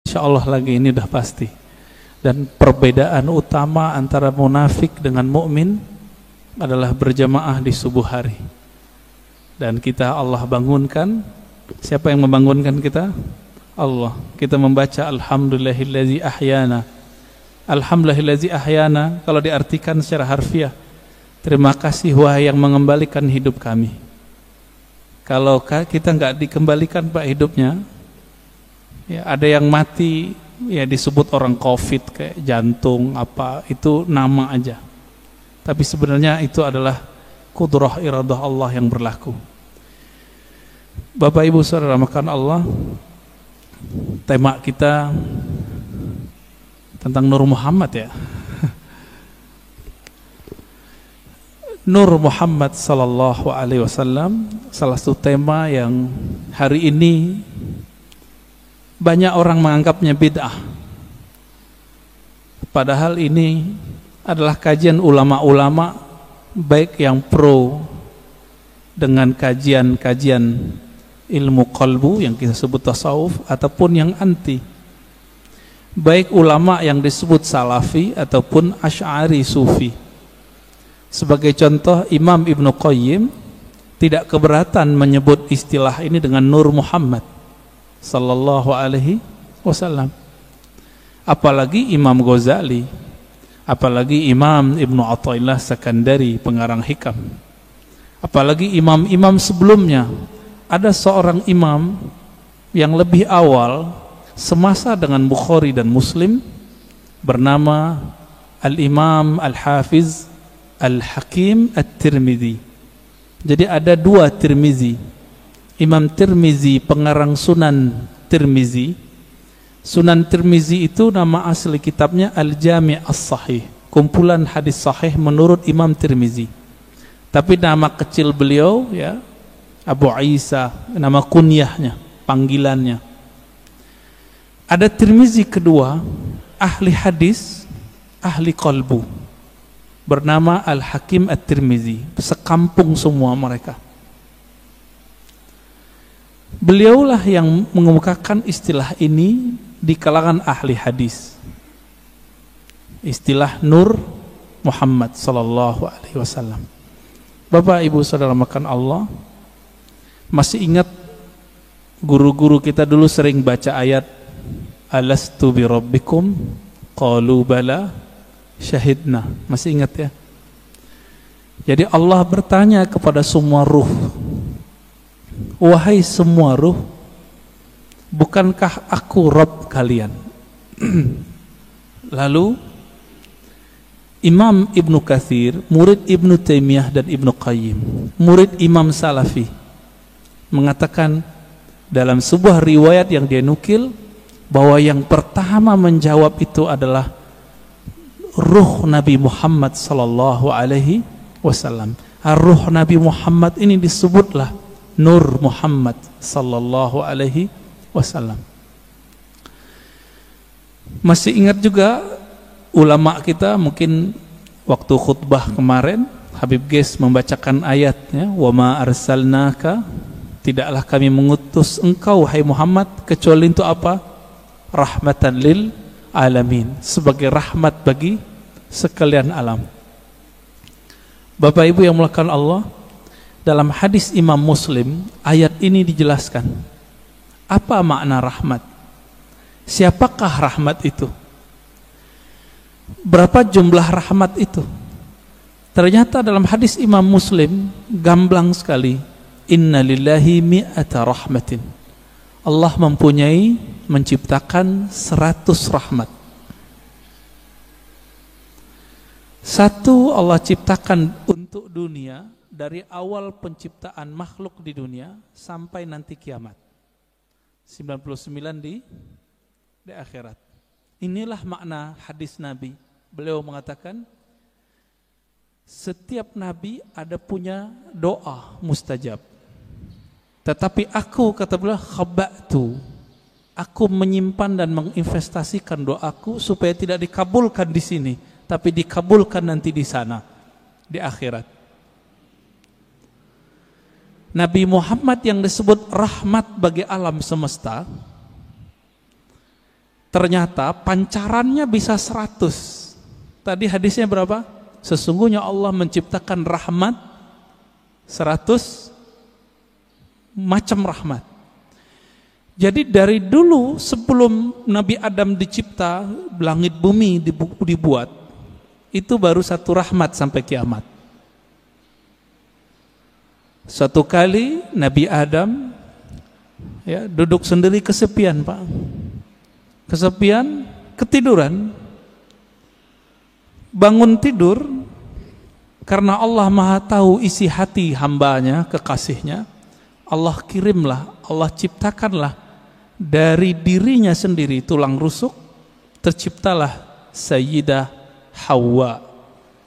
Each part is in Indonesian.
insya Allah lagi ini udah pasti. Dan perbedaan utama antara munafik dengan mukmin adalah berjamaah di subuh hari. Dan kita Allah bangunkan. Siapa yang membangunkan kita? Allah. Kita membaca Alhamdulillahillazi ahyana. Alhamdulillahillazi ahyana kalau diartikan secara harfiah, terima kasih wahai yang mengembalikan hidup kami. Kalau kita nggak dikembalikan Pak hidupnya, ya ada yang mati ya disebut orang COVID kayak jantung apa, itu nama aja. Tapi sebenarnya itu adalah kudrah iradah Allah yang berlaku. Bapak Ibu Saudara makan Allah, tema kita tentang Nur Muhammad ya. Nur Muhammad sallallahu alaihi wasallam, salah satu tema yang hari ini banyak orang menganggapnya bid'ah. Padahal ini adalah kajian ulama-ulama baik yang pro dengan kajian-kajian ilmu qalbu yang kita sebut tasawuf ataupun yang anti. Baik ulama yang disebut salafi ataupun asy'ari sufi. Sebagai contoh, Imam Ibnu Qayyim tidak keberatan menyebut istilah ini dengan Nur Muhammad sallallahu alaihi wasallam. Apalagi Imam Ghazali, apalagi Imam Ibnu Athaillah Sakandari pengarang Hikam. Apalagi imam-imam sebelumnya. Ada seorang imam yang lebih awal semasa dengan Bukhari dan Muslim bernama Al-Imam Al-Hafiz Al-Hakim At-Tirmidzi. Jadi ada dua Tirmizi. Imam Tirmizi pengarang Sunan Tirmizi. Sunan Tirmizi itu nama asli kitabnya Al-Jami' As-Sahih, kumpulan hadis sahih menurut Imam Tirmizi. Tapi nama kecil beliau ya Abu Isa, nama kunyahnya, panggilannya. Ada Tirmizi kedua, ahli hadis, ahli qalbu, bernama Al-Hakim At-Tirmidzi. Sekampung semua mereka. Beliaulah yang mengemukakan istilah ini di kalangan ahli hadis. Istilah Nur Muhammad sallallahu alaihi wasallam. Bapak Ibu Saudara makan Allah, masih ingat guru-guru kita dulu sering baca ayat Alastu bi rabbikum qalu bala syahidna. Masih ingat ya? Jadi Allah bertanya kepada semua ruh, wahai semua ruh, bukankah aku Rabb kalian? Lalu Imam Ibnu Katsir, murid Ibnu Taimiyah dan Ibnu Qayyim, murid Imam Salafi, mengatakan dalam sebuah riwayat yang dia nukil bahwa yang pertama menjawab itu adalah ruh Nabi Muhammad sallallahu alaihi wasallam. Ruh Nabi Muhammad ini disebutlah Nur Muhammad sallallahu alaihi wasallam. Masih ingat juga ulama kita mungkin waktu khutbah kemarin Habib Ges membacakan ayatnya, wa ma arsalnaka, tidaklah kami mengutus engkau hai Muhammad kecuali untuk apa? Rahmatan lil alamin, sebagai rahmat bagi sekalian alam. Bapak Ibu yang mulakan Allah, dalam hadis Imam Muslim ayat ini dijelaskan apa makna rahmat, siapakah rahmat itu, berapa jumlah rahmat itu. Ternyata dalam hadis Imam Muslim gamblang sekali, inna lillahi mi'ata rahmatin, Allah mempunyai, menciptakan 100 rahmat. Satu Allah ciptakan untuk dunia dari awal penciptaan makhluk di dunia sampai nanti kiamat. 99 di akhirat. Inilah makna hadis Nabi. Beliau mengatakan setiap nabi ada punya doa mustajab. Tetapi aku, kata beliau, khaba'tu, aku menyimpan dan menginvestasikan doaku supaya tidak dikabulkan di sini, tapi dikabulkan nanti di sana, di akhirat. Nabi Muhammad yang disebut rahmat bagi alam semesta, ternyata pancarannya bisa 100. Tadi hadisnya berapa? Sesungguhnya Allah menciptakan rahmat 100 macam rahmat. Jadi dari dulu sebelum Nabi Adam dicipta, langit bumi dibuat, itu baru satu rahmat sampai kiamat. Suatu kali Nabi Adam ya duduk sendiri kesepian, Pak. Kesepian, ketiduran. Bangun tidur karena Allah Maha tahu isi hati hambanya, kekasihnya. Allah kirimlah, Allah ciptakanlah dari dirinya sendiri tulang rusuk, terciptalah Sayyidah Hawa.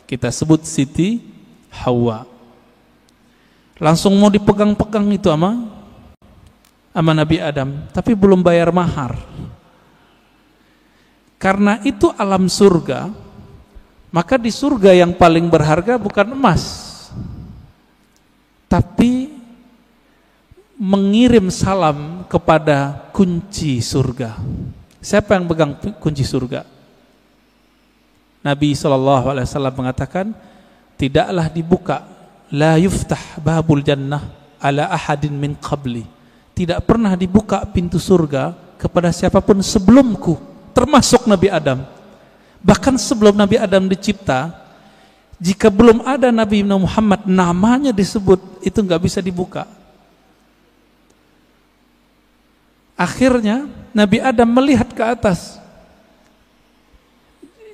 Kita sebut Siti Hawa. Langsung mau dipegang-pegang itu sama Nabi Adam, tapi belum bayar mahar. Karena itu alam surga, maka di surga yang paling berharga bukan emas, tapi mengirim salam kepada kunci surga. Siapa yang pegang kunci surga? Nabi SAW mengatakan, tidaklah dibuka, la yuftah babul jannah ala ahadin min qabli. Tidak pernah dibuka pintu surga kepada siapapun sebelumku, termasuk Nabi Adam. Bahkan sebelum Nabi Adam dicipta, jika belum ada Nabi Muhammad namanya disebut, itu nggak bisa dibuka. Akhirnya Nabi Adam melihat ke atas.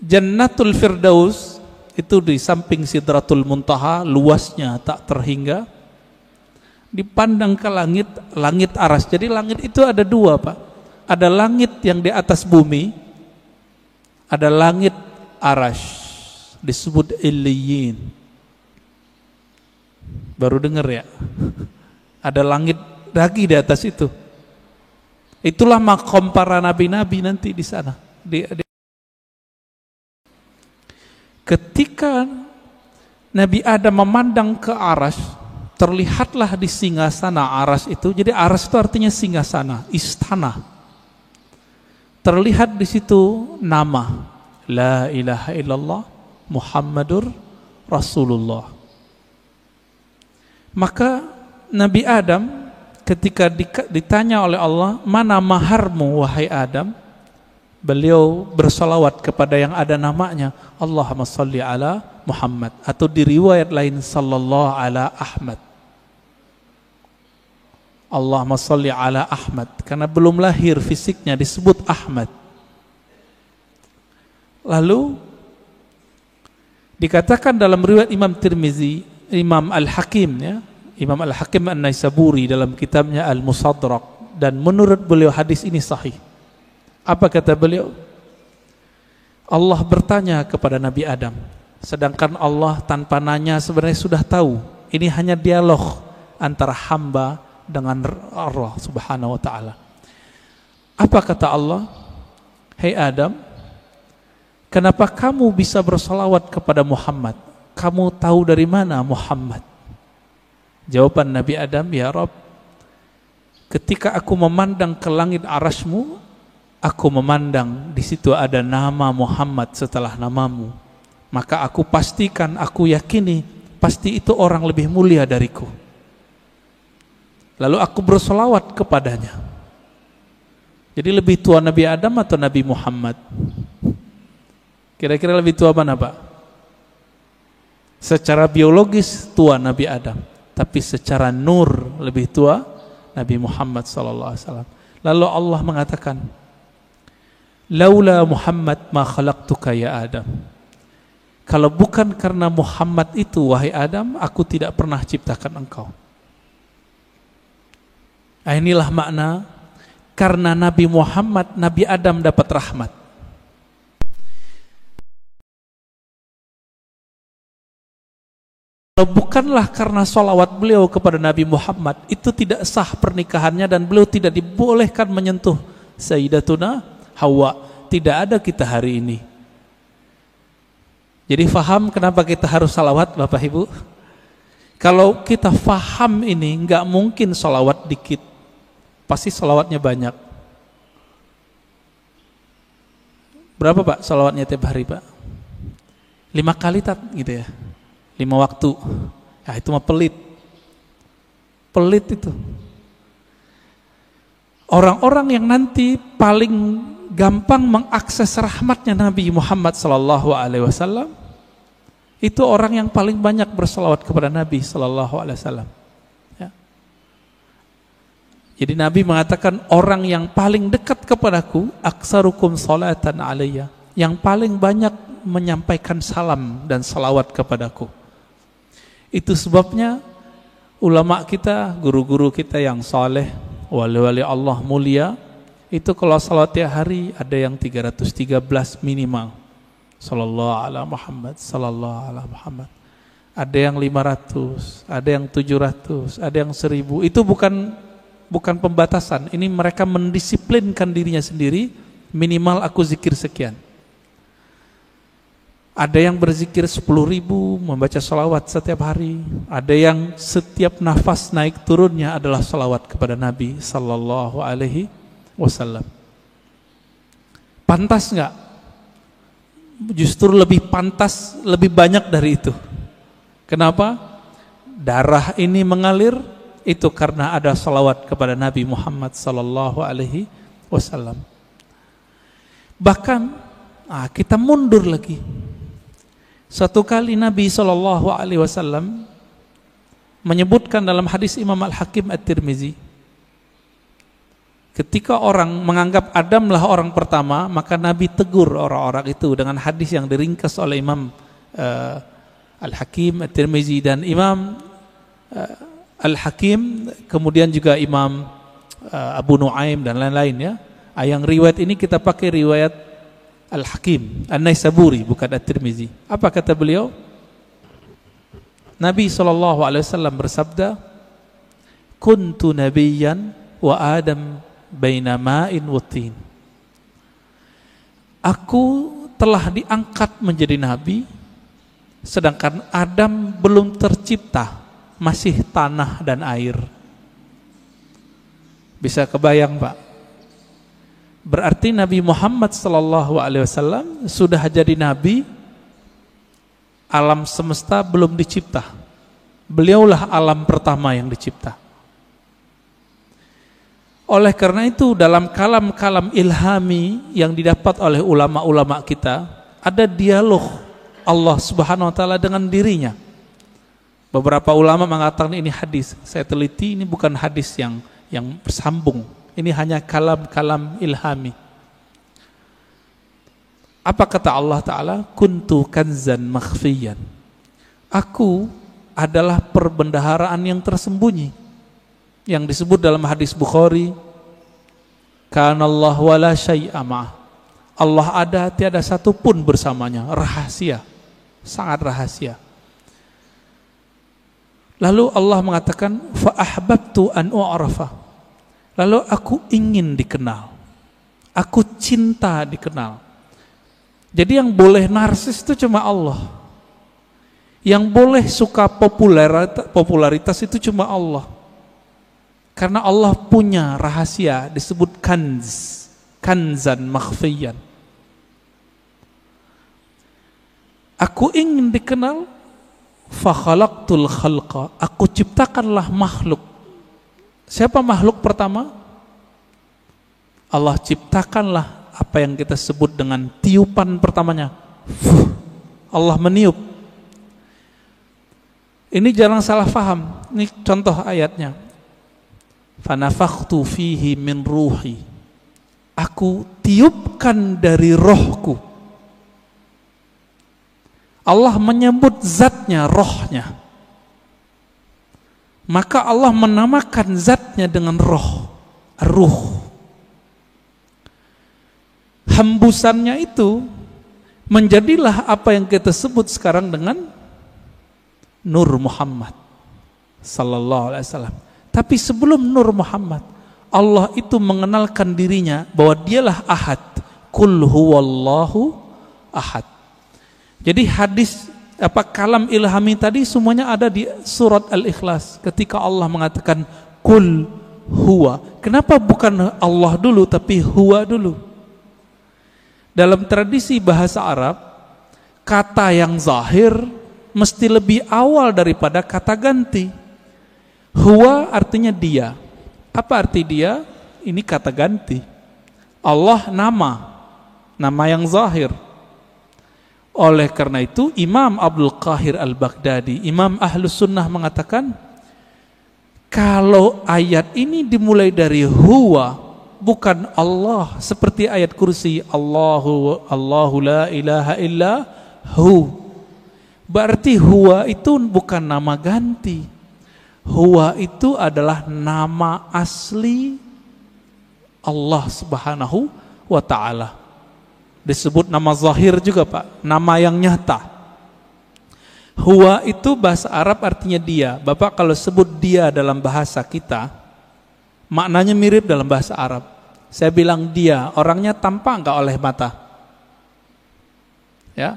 Jannatul Firdaus itu di samping Sidratul Muntaha, luasnya tak terhingga. Dipandang ke langit, langit aras. Jadi langit itu ada dua, Pak. Ada langit yang di atas bumi, ada langit aras, disebut Illiyin. Baru dengar ya? Ada langit lagi di atas itu. Itulah makom para nabi-nabi nanti di sana. Ketika Nabi Adam memandang ke aras, terlihatlah di singgasana aras itu. Jadi aras itu artinya singgasana, istana. Terlihat di situ nama La ilaha illallah Muhammadur Rasulullah. Maka Nabi Adam ketika ditanya oleh Allah, mana maharmu wahai Adam? Beliau bersolawat kepada yang ada namanya, Allahumma salli ala Muhammad, atau di riwayat lain sallallahu ala Ahmad. Allahumma salli ala Ahmad, karena belum lahir fisiknya disebut Ahmad. Lalu dikatakan dalam riwayat Imam Tirmizi, Imam Al-Hakim ya, Imam Al-Hakim An-Naisaburi dalam kitabnya Al-Musadrak, dan menurut beliau hadis ini sahih. Apa kata beliau? Allah bertanya kepada Nabi Adam, sedangkan Allah tanpa nanya sebenarnya sudah tahu. Ini hanya dialog antara hamba dengan Allah Subhanahu wa taala. Apa kata Allah? Hei Adam, kenapa kamu bisa bersolawat kepada Muhammad? Kamu tahu dari mana Muhammad? Jawaban Nabi Adam, ya Rabb, ketika aku memandang ke langit arasmu, aku memandang di situ ada nama Muhammad setelah namamu. Maka aku pastikan, aku yakini, pasti itu orang lebih mulia dariku. Lalu aku bersolawat kepadanya. Jadi lebih tua Nabi Adam atau Nabi Muhammad? Kira-kira lebih tua mana, Pak? Secara biologis tua Nabi Adam, tapi secara nur lebih tua Nabi Muhammad SAW. Lalu Allah mengatakan, laula Muhammad ma khalaqtuka ya Adam. Kalau bukan karena Muhammad itu wahai Adam, aku tidak pernah ciptakan engkau. Nah, inilah makna karena Nabi Muhammad, Nabi Adam dapat rahmat. Kalau bukanlah karena sholawat beliau kepada Nabi Muhammad, itu tidak sah pernikahannya dan beliau tidak dibolehkan menyentuh Sayyidatuna Hawa. Tidak ada kita hari ini. Jadi faham kenapa kita harus salawat, Bapak Ibu? Kalau kita faham ini, nggak mungkin salawat dikit, pasti salawatnya banyak. Berapa Pak salawatnya tiap hari Pak? 5 kali gitu ya, 5 waktu. Ya itu mah pelit itu. Orang-orang yang nanti paling gampang mengakses rahmatnya Nabi Muhammad SAW itu orang yang paling banyak berselawat kepada Nabi SAW. Ya. Jadi Nabi mengatakan orang yang paling dekat kepadaku aksarukum salatan alayya, yang paling banyak menyampaikan salam dan salawat kepadaku. Itu sebabnya ulama kita, guru-guru kita yang saleh, wali-wali Allah mulia, itu kalau salawat tiap hari ada yang 313 minimal. Sallallahu ala Muhammad, sallallahu ala Muhammad. Ada yang 500, ada yang 700, ada yang 1000. Itu bukan pembatasan. Ini mereka mendisiplinkan dirinya sendiri, minimal aku zikir sekian. Ada yang berzikir 10.000, membaca salawat setiap hari. Ada yang setiap nafas naik turunnya adalah salawat kepada Nabi sallallahu alaihi wasallam. Pantas enggak? Justru lebih pantas, lebih banyak dari itu. Kenapa? Darah ini mengalir itu karena ada salawat kepada Nabi Muhammad sallallahu alaihi wasallam. Bahkan kita mundur lagi. Suatu kali Nabi SAW menyebutkan dalam hadis Imam Al-Hakim At-Tirmizi, ketika orang menganggap Adamlah orang pertama, maka Nabi tegur orang-orang itu dengan hadis yang diringkas oleh Imam Al-Hakim At-Tirmizi dan Imam Al-Hakim, kemudian juga Imam Abu Nuaim dan lain-lain ya. Yang riwayat ini kita pakai riwayat Al-Hakim An-Naisaburi, bukan At-Tirmizi. Apa kata beliau? Nabi SAW bersabda, kuntu nabiyyan wa Adam baina ma'in wa tin. Aku telah diangkat menjadi nabi, sedangkan Adam belum tercipta, masih tanah dan air. Bisa kebayang Pak? Berarti Nabi Muhammad SAW sudah jadi nabi, alam semesta belum dicipta. Beliaulah alam pertama yang dicipta. Oleh karena itu dalam kalam-kalam ilhami yang didapat oleh ulama-ulama kita, ada dialog Allah Subhanahu wa taala dengan dirinya. Beberapa ulama mengatakan ini hadis. Saya teliti, ini bukan hadis yang bersambung. Ini hanya kalam-kalam ilhami. Apa kata Allah Ta'ala? Kuntu kanzan makhfiyan. Aku adalah perbendaharaan yang tersembunyi. Yang disebut dalam hadis Bukhari, Kanallahu wala syai'a ma'ah. Allah ada, tiada satu pun bersamanya. Rahasia. Sangat rahasia. Lalu Allah mengatakan, Fa ahbabtu an u'arafa. Lalu aku ingin dikenal, aku cinta dikenal. Jadi yang boleh narsis itu cuma Allah. Yang boleh suka popularitas itu cuma Allah. Karena Allah punya rahasia disebut kanzan makhfiyan. Aku ingin dikenal, fa khalaqtul khalqa. Aku ciptakanlah makhluk. Siapa makhluk pertama? Allah ciptakanlah apa yang kita sebut dengan tiupan pertamanya. Allah meniup. Ini jangan salah faham. Ini contoh ayatnya. Fanafakhtu fihi min ruhi. Aku tiupkan dari rohku. Allah menyebut zatnya, rohnya. Maka Allah menamakan zatnya dengan roh, ruh. Hembusannya itu menjadilah apa yang kita sebut sekarang dengan Nur Muhammad sallallahu alaihi wasallam. Tapi sebelum Nur Muhammad, Allah itu mengenalkan dirinya bahwa dialah Ahad. Qul huwallahu ahad. Jadi hadis kalam ilhami tadi semuanya ada di surat Al-Ikhlas ketika Allah mengatakan Qul huwa. Kenapa bukan Allah dulu tapi huwa dulu? Dalam tradisi bahasa Arab, kata yang zahir mesti lebih awal daripada kata ganti. Huwa artinya dia. Apa arti dia? Ini kata ganti. Allah nama yang zahir. Oleh karena itu Imam Abdul Qahir Al-Baghdadi, Imam Ahlus Sunnah mengatakan, kalau ayat ini dimulai dari huwa, bukan Allah, seperti ayat kursi, Allahu la ilaha illa hu, berarti huwa itu bukan nama ganti. Huwa itu adalah nama asli Allah Subhanahu wa ta'ala. Disebut nama zahir juga, Pak, nama yang nyata. Huwa itu bahasa Arab artinya dia. Bapak kalau sebut dia dalam bahasa kita, maknanya mirip dalam bahasa Arab. Saya bilang dia, orangnya tampak enggak oleh mata? Ya.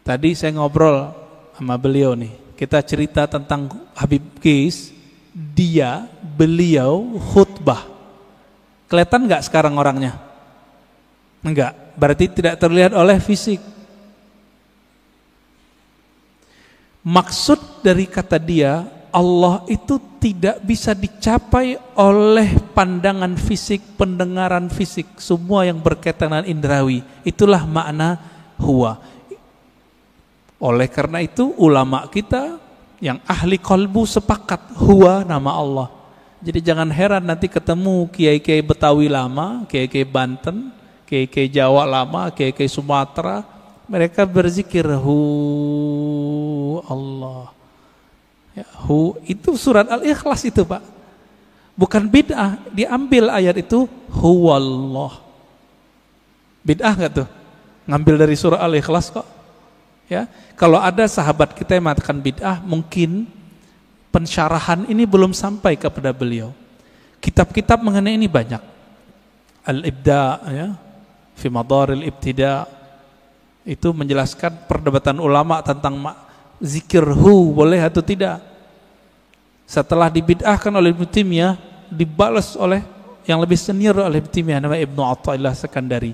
Tadi saya ngobrol sama beliau nih. Kita cerita tentang Habib Qais, beliau khutbah. Kelihatan enggak sekarang orangnya? Enggak, berarti tidak terlihat oleh fisik. Maksud dari kata dia, Allah itu tidak bisa dicapai oleh pandangan fisik, pendengaran fisik, semua yang berkaitan dengan indrawi. Itulah makna huwa. Oleh karena itu ulama kita yang ahli qalbu sepakat huwa nama Allah. Jadi jangan heran nanti ketemu kiai-kiai Betawi lama, kiai-kiai Banten, kiai-kiai Jawa lama, kiai-kiai Sumatera, mereka berzikir hu Allah. Ya, hu itu surat Al-Ikhlas itu, Pak. Bukan bid'ah, diambil ayat itu huwallah. Bid'ah enggak tuh? Ngambil dari surah Al-Ikhlas kok. Ya, kalau ada sahabat kita yang mengatakan bid'ah, mungkin pensyarahan ini belum sampai kepada beliau. Kitab-kitab mengenai ini banyak. Al-Ibda, ya, fi Madaril Ibtida, itu menjelaskan perdebatan ulama tentang zikir hu boleh atau tidak. Setelah dibid'ahkan oleh Ibnu Taimiyah, dibalas oleh yang lebih senior oleh Ibnu Taimiyah, namanya Ibnu Athaillah Sekandari.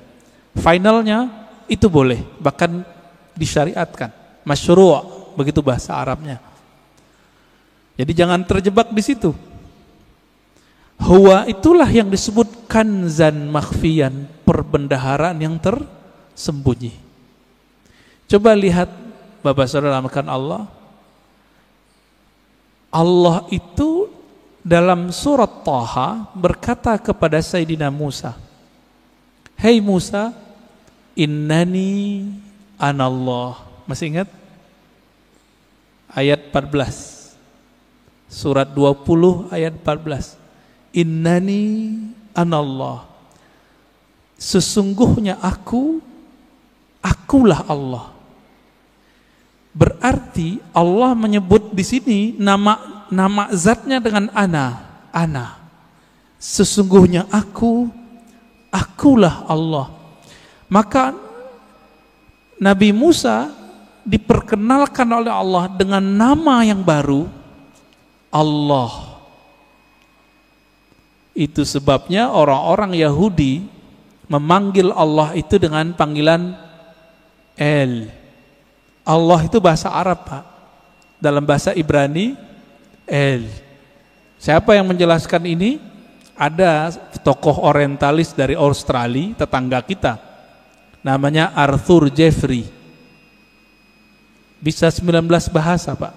Finalnya itu boleh, bahkan disyariatkan, masyru', begitu bahasa Arabnya. Jadi jangan terjebak di situ. Huwa itulah yang disebut kanzan makhfiyan, perbendaharaan yang tersembunyi. Coba lihat Bapak Saudara amakan Allah. Allah itu dalam surat Taha berkata kepada Sayyidina Musa, "Hei Musa, innani anallah." Masih ingat? Ayat 14. Surat 20 ayat 14. Innani anallah. Sesungguhnya akulah Allah. Berarti Allah menyebut di sini nama zatnya dengan ana. Sesungguhnya akulah Allah. Maka Nabi Musa diperkenalkan oleh Allah dengan nama yang baru, Allah. Itu sebabnya orang-orang Yahudi memanggil Allah itu dengan panggilan El. Allah itu bahasa Arab, Pak. Dalam bahasa Ibrani, El. Siapa yang menjelaskan ini? Ada tokoh orientalis dari Australia, tetangga kita. Namanya Arthur Jeffrey. Bisa 19 bahasa, Pak.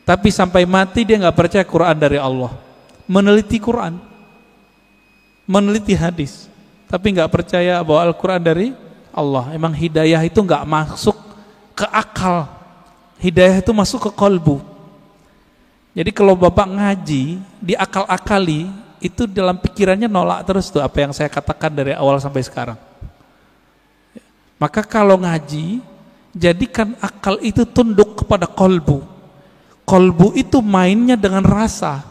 Tapi sampai mati dia nggak percaya Quran dari Allah. Meneliti Quran, meneliti hadis, tapi nggak percaya bahwa Al-Quran dari Allah. Emang hidayah itu nggak masuk ke akal, hidayah itu masuk ke kolbu. Jadi kalau Bapak ngaji, diakal-akali, itu dalam pikirannya nolak terus tuh apa yang saya katakan dari awal sampai sekarang. Maka kalau ngaji, jadikan akal itu tunduk kepada kolbu. Kolbu itu mainnya dengan rasa.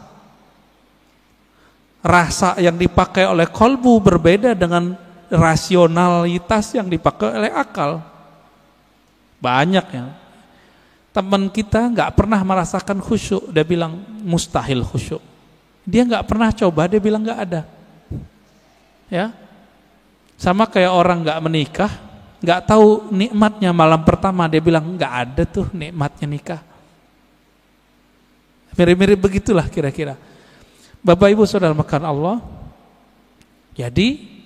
Rasa yang dipakai oleh kolbu berbeda dengan rasionalitas yang dipakai oleh akal. Banyak ya. Teman kita nggak pernah merasakan khusyuk, dia bilang mustahil khusyuk. Dia nggak pernah coba, dia bilang nggak ada. Ya, Sama kayak orang nggak menikah, nggak tahu nikmatnya malam pertama, dia bilang nggak ada tuh nikmatnya nikah. Mirip-mirip begitulah kira-kira. Bapak Ibu Saudara makan Allah. Jadi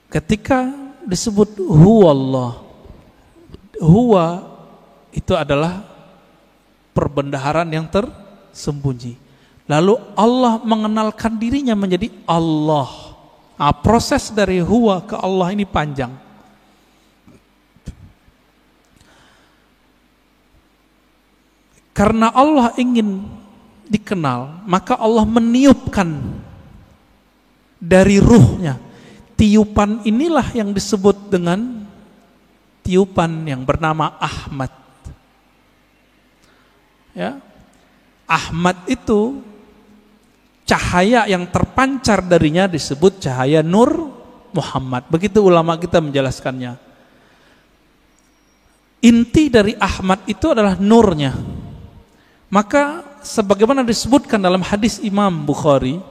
ketika disebut huwallah, huwa itu adalah perbendaharaan yang tersembunyi. Lalu Allah mengenalkan dirinya menjadi Allah. Nah, proses dari huwa ke Allah ini panjang. Karena Allah ingin dikenal, maka Allah meniupkan dari ruhnya. Tiupan inilah yang disebut dengan tiupan yang bernama Ahmad. Ya, Ahmad itu cahaya yang terpancar darinya disebut cahaya Nur Muhammad. Begitu ulama kita menjelaskannya. Inti dari Ahmad itu adalah nurnya. Maka sebagaimana disebutkan dalam hadis Imam Bukhari,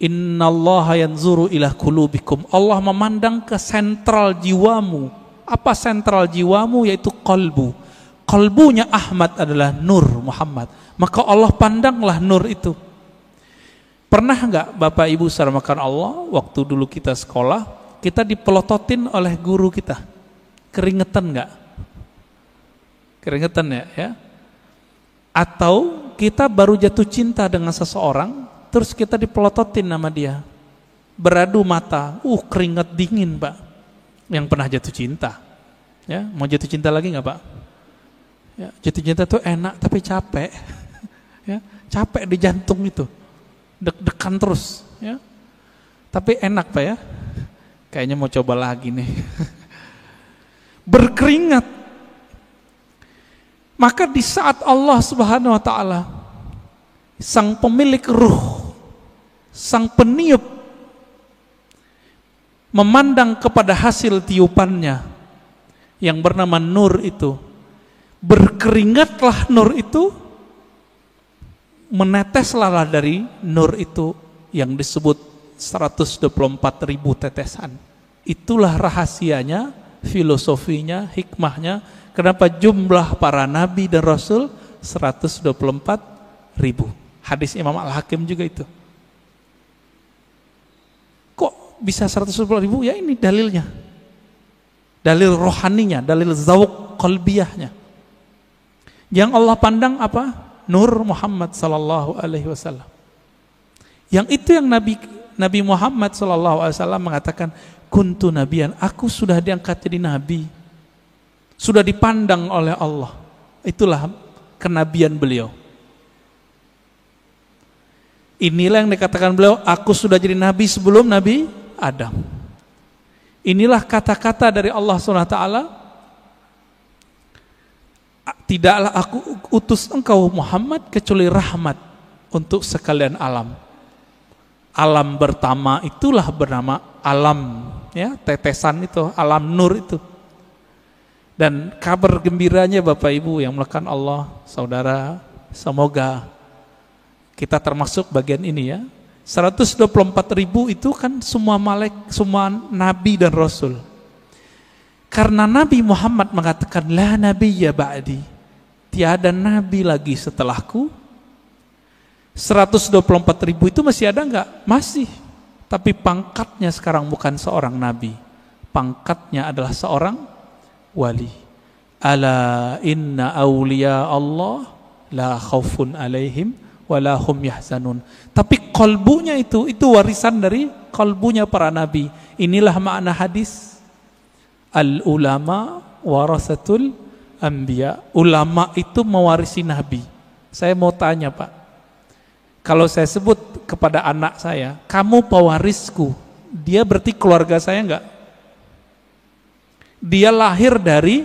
innallaha yanzuru ila qulubikum. Allah memandang ke sentral jiwamu. Apa sentral jiwamu? Yaitu qalbu. Qalbunya Ahmad adalah Nur Muhammad. Maka Allah pandanglah nur itu. Pernah enggak Bapak Ibu saudara makan Allah, waktu dulu kita sekolah, kita dipelototin oleh guru kita? Keringetan enggak? Keringetan ya? Atau kita baru jatuh cinta dengan seseorang, terus kita dipelototin nama dia, beradu mata, keringat dingin Pak, yang pernah jatuh cinta. Ya, mau jatuh cinta lagi nggak Pak? Ya, jatuh cinta tuh enak tapi capek, ya, capek di jantung itu, deg-degan terus, ya. Tapi enak Pak ya, kayaknya mau coba lagi nih, berkeringat. Maka di saat Allah Subhanahu wa ta'ala, sang pemilik ruh, sang peniup, memandang kepada hasil tiupannya yang bernama nur itu, berkeringatlah nur itu, meneteslah dari nur itu yang disebut 124.000 tetesan. Itulah rahasianya, filosofinya, hikmahnya, kenapa jumlah para nabi dan rasul 124.000. Hadis Imam Al-Hakim juga itu. Kok bisa 124.000? Ya ini dalilnya. Dalil rohaninya, dalil zawq qalbiyahnya. Yang Allah pandang apa? Nur Muhammad sallallahu alaihi wasallam. Yang itu yang Nabi Muhammad sallallahu alaihi wasallam mengatakan, kuntu nabiyan, aku sudah diangkat jadi nabi. Sudah dipandang oleh Allah. Itulah kenabian beliau. Inilah yang dikatakan beliau, aku sudah jadi nabi sebelum Nabi Adam. Inilah kata-kata dari Allah SWT, tidaklah aku utus engkau Muhammad kecuali rahmat untuk sekalian alam. Alam pertama itulah bernama alam, ya, tetesan itu, alam nur itu. Dan kabar gembiranya Bapak Ibu yang melakukan Allah, saudara, semoga kita termasuk bagian ini ya. 124.000 itu kan semua semua nabi dan rasul. Karena Nabi Muhammad mengatakan la nabiyya ba'di, tiada nabi lagi setelahku. 124.000 itu masih ada enggak? Masih. Tapi pangkatnya sekarang bukan seorang nabi. Pangkatnya adalah seorang wali. Ala inna awliya Allah la khaufun alaihim wala hum yahzanun. Tapi kalbunya itu warisan dari kalbunya para nabi. Inilah makna hadis al ulama warasatul anbiya. Ulama itu mewarisi nabi. Saya mau tanya Pak, kalau saya sebut kepada anak saya, kamu pewarisku, dia berarti keluarga saya enggak? Dia lahir dari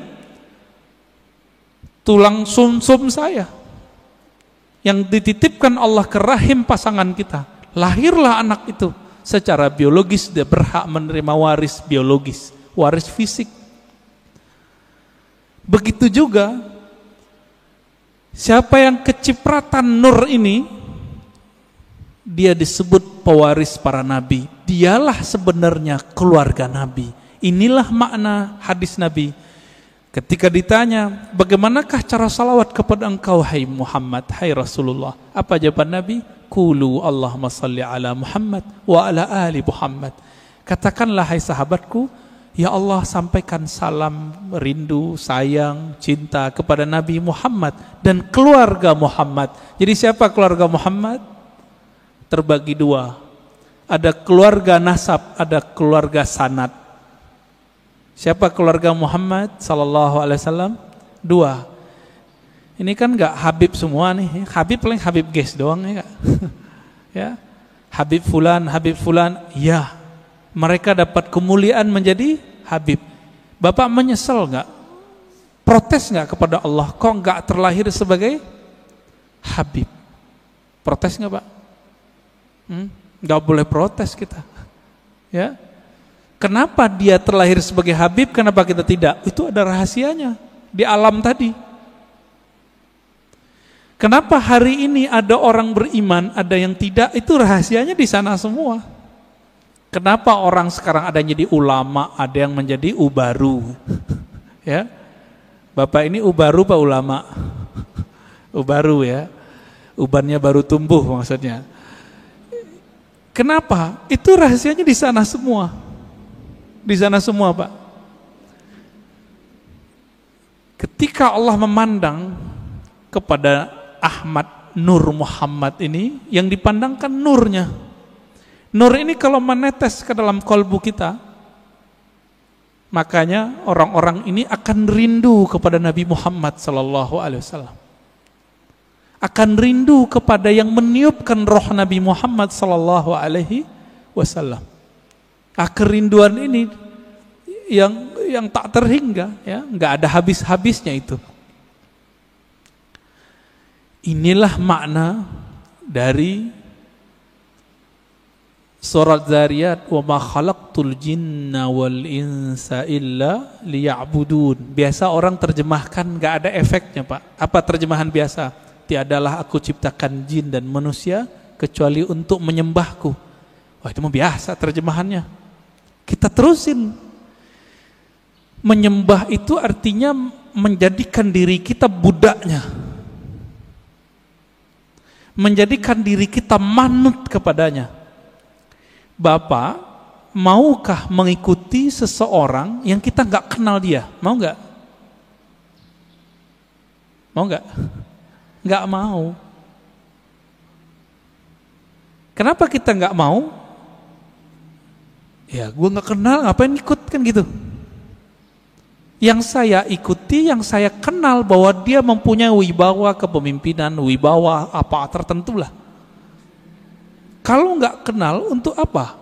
tulang sumsum saya yang dititipkan Allah ke rahim pasangan kita. Lahirlah anak itu. Secara biologis dia berhak menerima waris biologis, waris fisik. Begitu juga siapa yang kecipratan nur ini, dia disebut pewaris para nabi. dialah sebenarnya keluarga Nabi. Inilah makna hadis Nabi. Ketika ditanya, bagaimanakah cara salawat kepada engkau hai Muhammad, hai Rasulullah? Apa jawaban Nabi? Qulu Allahumma salli ala Muhammad wa ala ali Muhammad. Katakanlah hai sahabatku, ya Allah sampaikan salam, rindu, sayang, cinta kepada Nabi Muhammad dan keluarga Muhammad. Jadi siapa keluarga Muhammad? Terbagi dua. Ada keluarga nasab, ada keluarga sanad. Siapa keluarga Muhammad sallallahu alaihi wasallam? Dua. Ini kan enggak Habib semua nih. Habib paling Habib Ges doang ya, Kak. Ya. Habib fulan, ya. Mereka dapat kemuliaan menjadi Habib. Bapak menyesal enggak? Protes enggak kepada Allah? Kok enggak terlahir sebagai Habib? Protes enggak, Pak? Enggak boleh protes kita. Ya. Kenapa dia terlahir sebagai Habib, kenapa kita tidak? Itu ada rahasianya di alam tadi. Kenapa hari ini ada orang beriman, ada yang tidak? Itu rahasianya di sana semua. Kenapa orang sekarang ada yang jadi ulama, ada yang menjadi ubaru? Ya, Bapak ini ubaru Pak ulama? Ubaru ya, ubannya baru tumbuh maksudnya. Kenapa? Itu rahasianya di sana semua. Di sana semua, Pak. Ketika Allah memandang kepada Ahmad Nur Muhammad ini, yang dipandangkan nurnya. Nur ini kalau menetes ke dalam kalbu kita, makanya orang-orang ini akan rindu kepada Nabi Muhammad sallallahu alaihi wasallam. Akan rindu kepada yang meniupkan roh Nabi Muhammad sallallahu alaihi wasallam. Kerinduan ini yang tak terhingga, ya, nggak ada habis-habisnya itu. Inilah makna dari surat Zariyat, wa ma khalaqtul jinna wal insa illa liya'budun. Biasa orang terjemahkan nggak ada efeknya, Pak. Apa terjemahan biasa? Tiadalah aku ciptakan jin dan manusia kecuali untuk menyembahku. Wah, itu mah biasa terjemahannya. Kita terusin. Menyembah itu artinya menjadikan diri kita budaknya. Menjadikan diri kita manut kepadanya. Bapak, maukah mengikuti seseorang yang kita nggak kenal dia? Mau nggak? Mau nggak? Nggak mau. Kenapa kita nggak mau? Ya, gue nggak kenal, ngapain ikut kan gitu. Yang saya ikuti, yang saya kenal bahwa dia mempunyai wibawa kepemimpinan, wibawa apa tertentu lah. Kalau nggak kenal, untuk apa?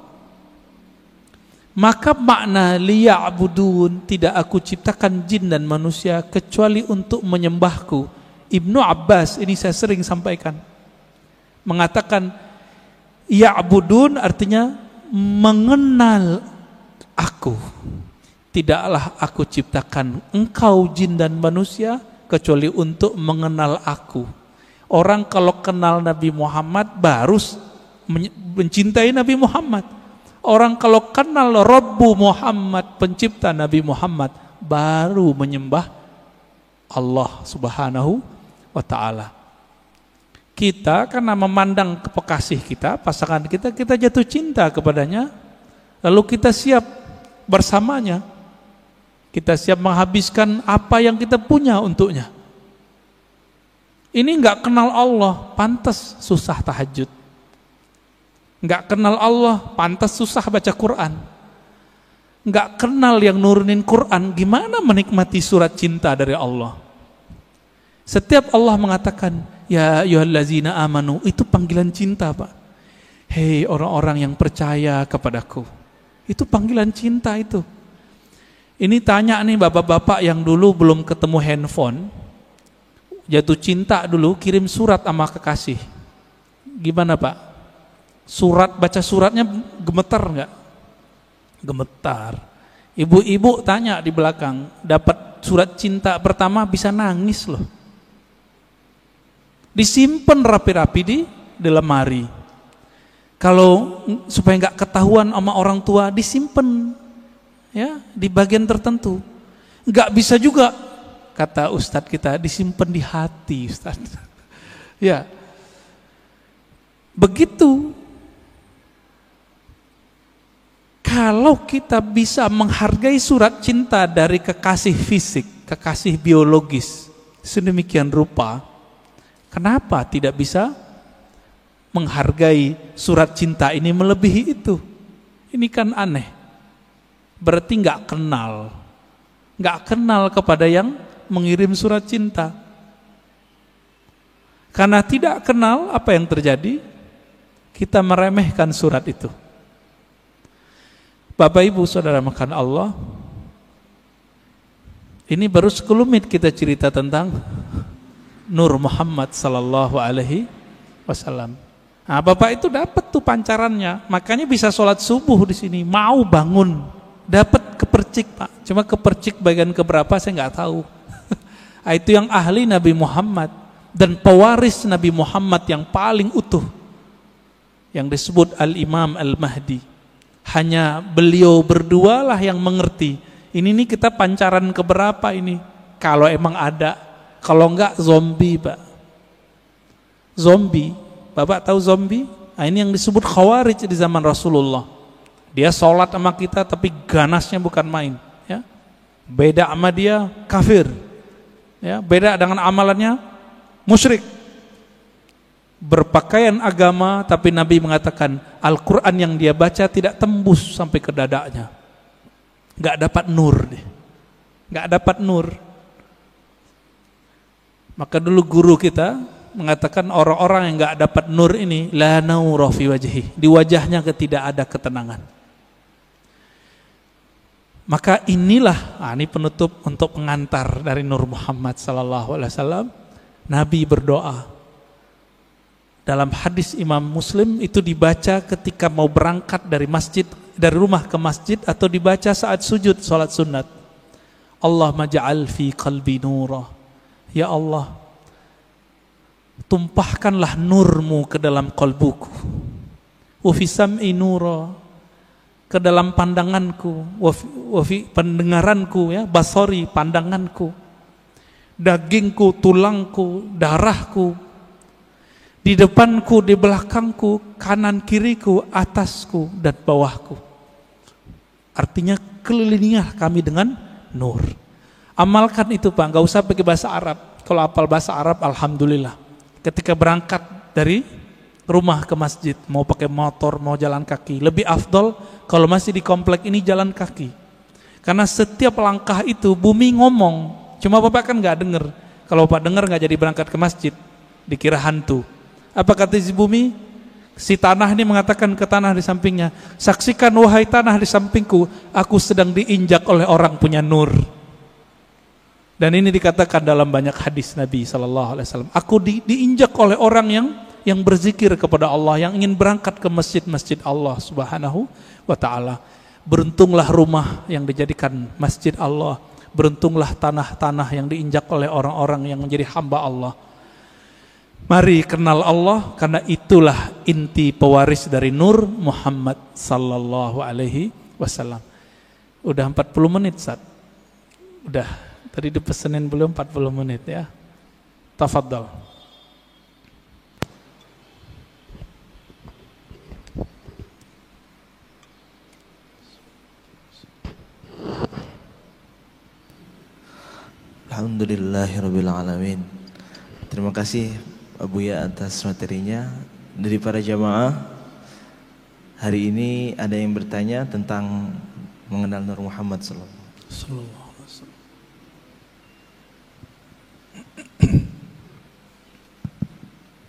Maka makna liya'budun, tidak aku ciptakan jin dan manusia kecuali untuk menyembahku. Ibnu Abbas, ini saya sering sampaikan, mengatakan ya'budun artinya mengenal aku. Tidaklah aku ciptakan engkau jin dan manusia kecuali untuk mengenal aku. Orang kalau kenal Nabi Muhammad baru mencintai Nabi Muhammad. Orang kalau kenal Rabbu Muhammad, pencipta Nabi Muhammad, baru menyembah Allah Subhanahu wa ta'ala. Kita karena memandang kekasih kita, pasangan kita, kita jatuh cinta kepadanya, lalu kita siap bersamanya, kita siap menghabiskan apa yang kita punya untuknya. Ini nggak kenal Allah, pantas susah tahajud. Nggak kenal Allah, pantas susah baca Quran. Nggak kenal yang nurunin Quran, gimana menikmati surat cinta dari Allah? Setiap Allah mengatakan ya ayyuhallazina amanu, itu panggilan cinta, Pak. Hei orang-orang yang percaya kepadaku. Itu panggilan cinta itu. Ini tanya nih bapak-bapak yang dulu belum ketemu handphone, jatuh cinta dulu, kirim surat sama kekasih. Gimana, Pak? Surat, baca suratnya gemetar enggak? Gemetar. Ibu-ibu tanya di belakang, dapat surat cinta pertama bisa nangis loh. Disimpan rapi-rapi di lemari. Kalau supaya nggak ketahuan sama orang tua, disimpan ya di bagian tertentu. Nggak bisa juga, kata Ustadz kita, disimpan di hati, Ustadz. Ya, begitu. Kalau kita bisa menghargai surat cinta dari kekasih fisik, kekasih biologis, sedemikian rupa, kenapa tidak bisa menghargai surat cinta ini melebihi itu? Ini kan aneh. Berarti nggak kenal kepada yang mengirim surat cinta. Karena tidak kenal, apa yang terjadi? Kita meremehkan surat itu. Bapak Ibu Saudara makan Allah, ini baru sekelumit kita cerita tentang Nur Muhammad sallallahu alaihi wasallam. Nah, Bapak itu dapat tuh pancarannya, makanya bisa sholat subuh di sini, mau bangun, dapat kepercik Pak. Cuma kepercik bagian keberapa saya nggak tahu. Itu yang ahli Nabi Muhammad dan pewaris Nabi Muhammad yang paling utuh, yang disebut Al-Imam Al-Mahdi. Hanya beliau berdua lah yang mengerti. Ini nih kita pancaran keberapa ini? Kalau emang ada, kalau enggak zombie Pak. Zombie. Bapak tahu zombie? Nah, ini yang disebut Khawarij di zaman Rasulullah. Dia sholat sama kita tapi ganasnya bukan main. Ya. Beda sama dia kafir. Ya. Beda dengan amalannya musyrik. Berpakaian agama tapi Nabi mengatakan Al-Quran yang dia baca tidak tembus sampai ke dadanya. Gak dapat nur deh. Gak dapat nur. Maka dulu guru kita mengatakan orang-orang yang gak dapat nur ini la naura fi wajhi, di wajahnya tidak ada ketenangan. Maka inilah, ini penutup untuk pengantar dari Nur Muhammad sallallahu alaihi wasallam. Nabi berdoa dalam hadis Imam Muslim, itu dibaca ketika mau berangkat dari masjid, dari rumah ke masjid, atau dibaca saat sujud salat sunat. Allahumma ja'al fi qalbi nura, ya Allah, tumpahkanlah nurmu ke dalam kalbuku, wa fi sam'i nura, ke dalam pandanganku, wa fi pendengaranku, ya, basari, pandanganku, dagingku, tulangku, darahku, di depanku, di belakangku, kanan kiriku, atasku dan bawahku. Artinya kelilingilah kami dengan nur. Amalkan itu Pak, gak usah pakai bahasa Arab. Kalau hafal bahasa Arab, alhamdulillah. Ketika berangkat dari rumah ke masjid, mau pakai motor, mau jalan kaki, lebih afdol kalau masih di komplek ini jalan kaki. Karena setiap langkah itu bumi ngomong. Cuma Bapak kan gak dengar. Kalau Bapak dengar gak jadi berangkat ke masjid, dikira hantu. Apa kata si bumi? Si tanah ini mengatakan ke tanah di sampingnya, saksikan wahai tanah di sampingku, aku sedang diinjak oleh orang punya nur. Dan ini dikatakan dalam banyak hadis Nabi SAW. Aku diinjak oleh orang yang berzikir kepada Allah, yang ingin berangkat ke masjid-masjid Allah Subhanahu wa ta'ala. Beruntunglah rumah yang dijadikan masjid Allah. Beruntunglah tanah-tanah yang diinjak oleh orang-orang yang menjadi hamba Allah. Mari kenal Allah, karena itulah inti pewaris dari Nur Muhammad sallallahu alaihi wasallam. Udah 40 menit, Ustaz. Udah. Tadi dipesenin belum 40 menit ya. Tafadhal. Alhamdulillahirabbil alamin. Terima kasih Pak Buya atas materinya. Dari para jamaah, hari ini ada yang bertanya tentang mengenal Nur Muhammad sallallahu alaihi wasallam.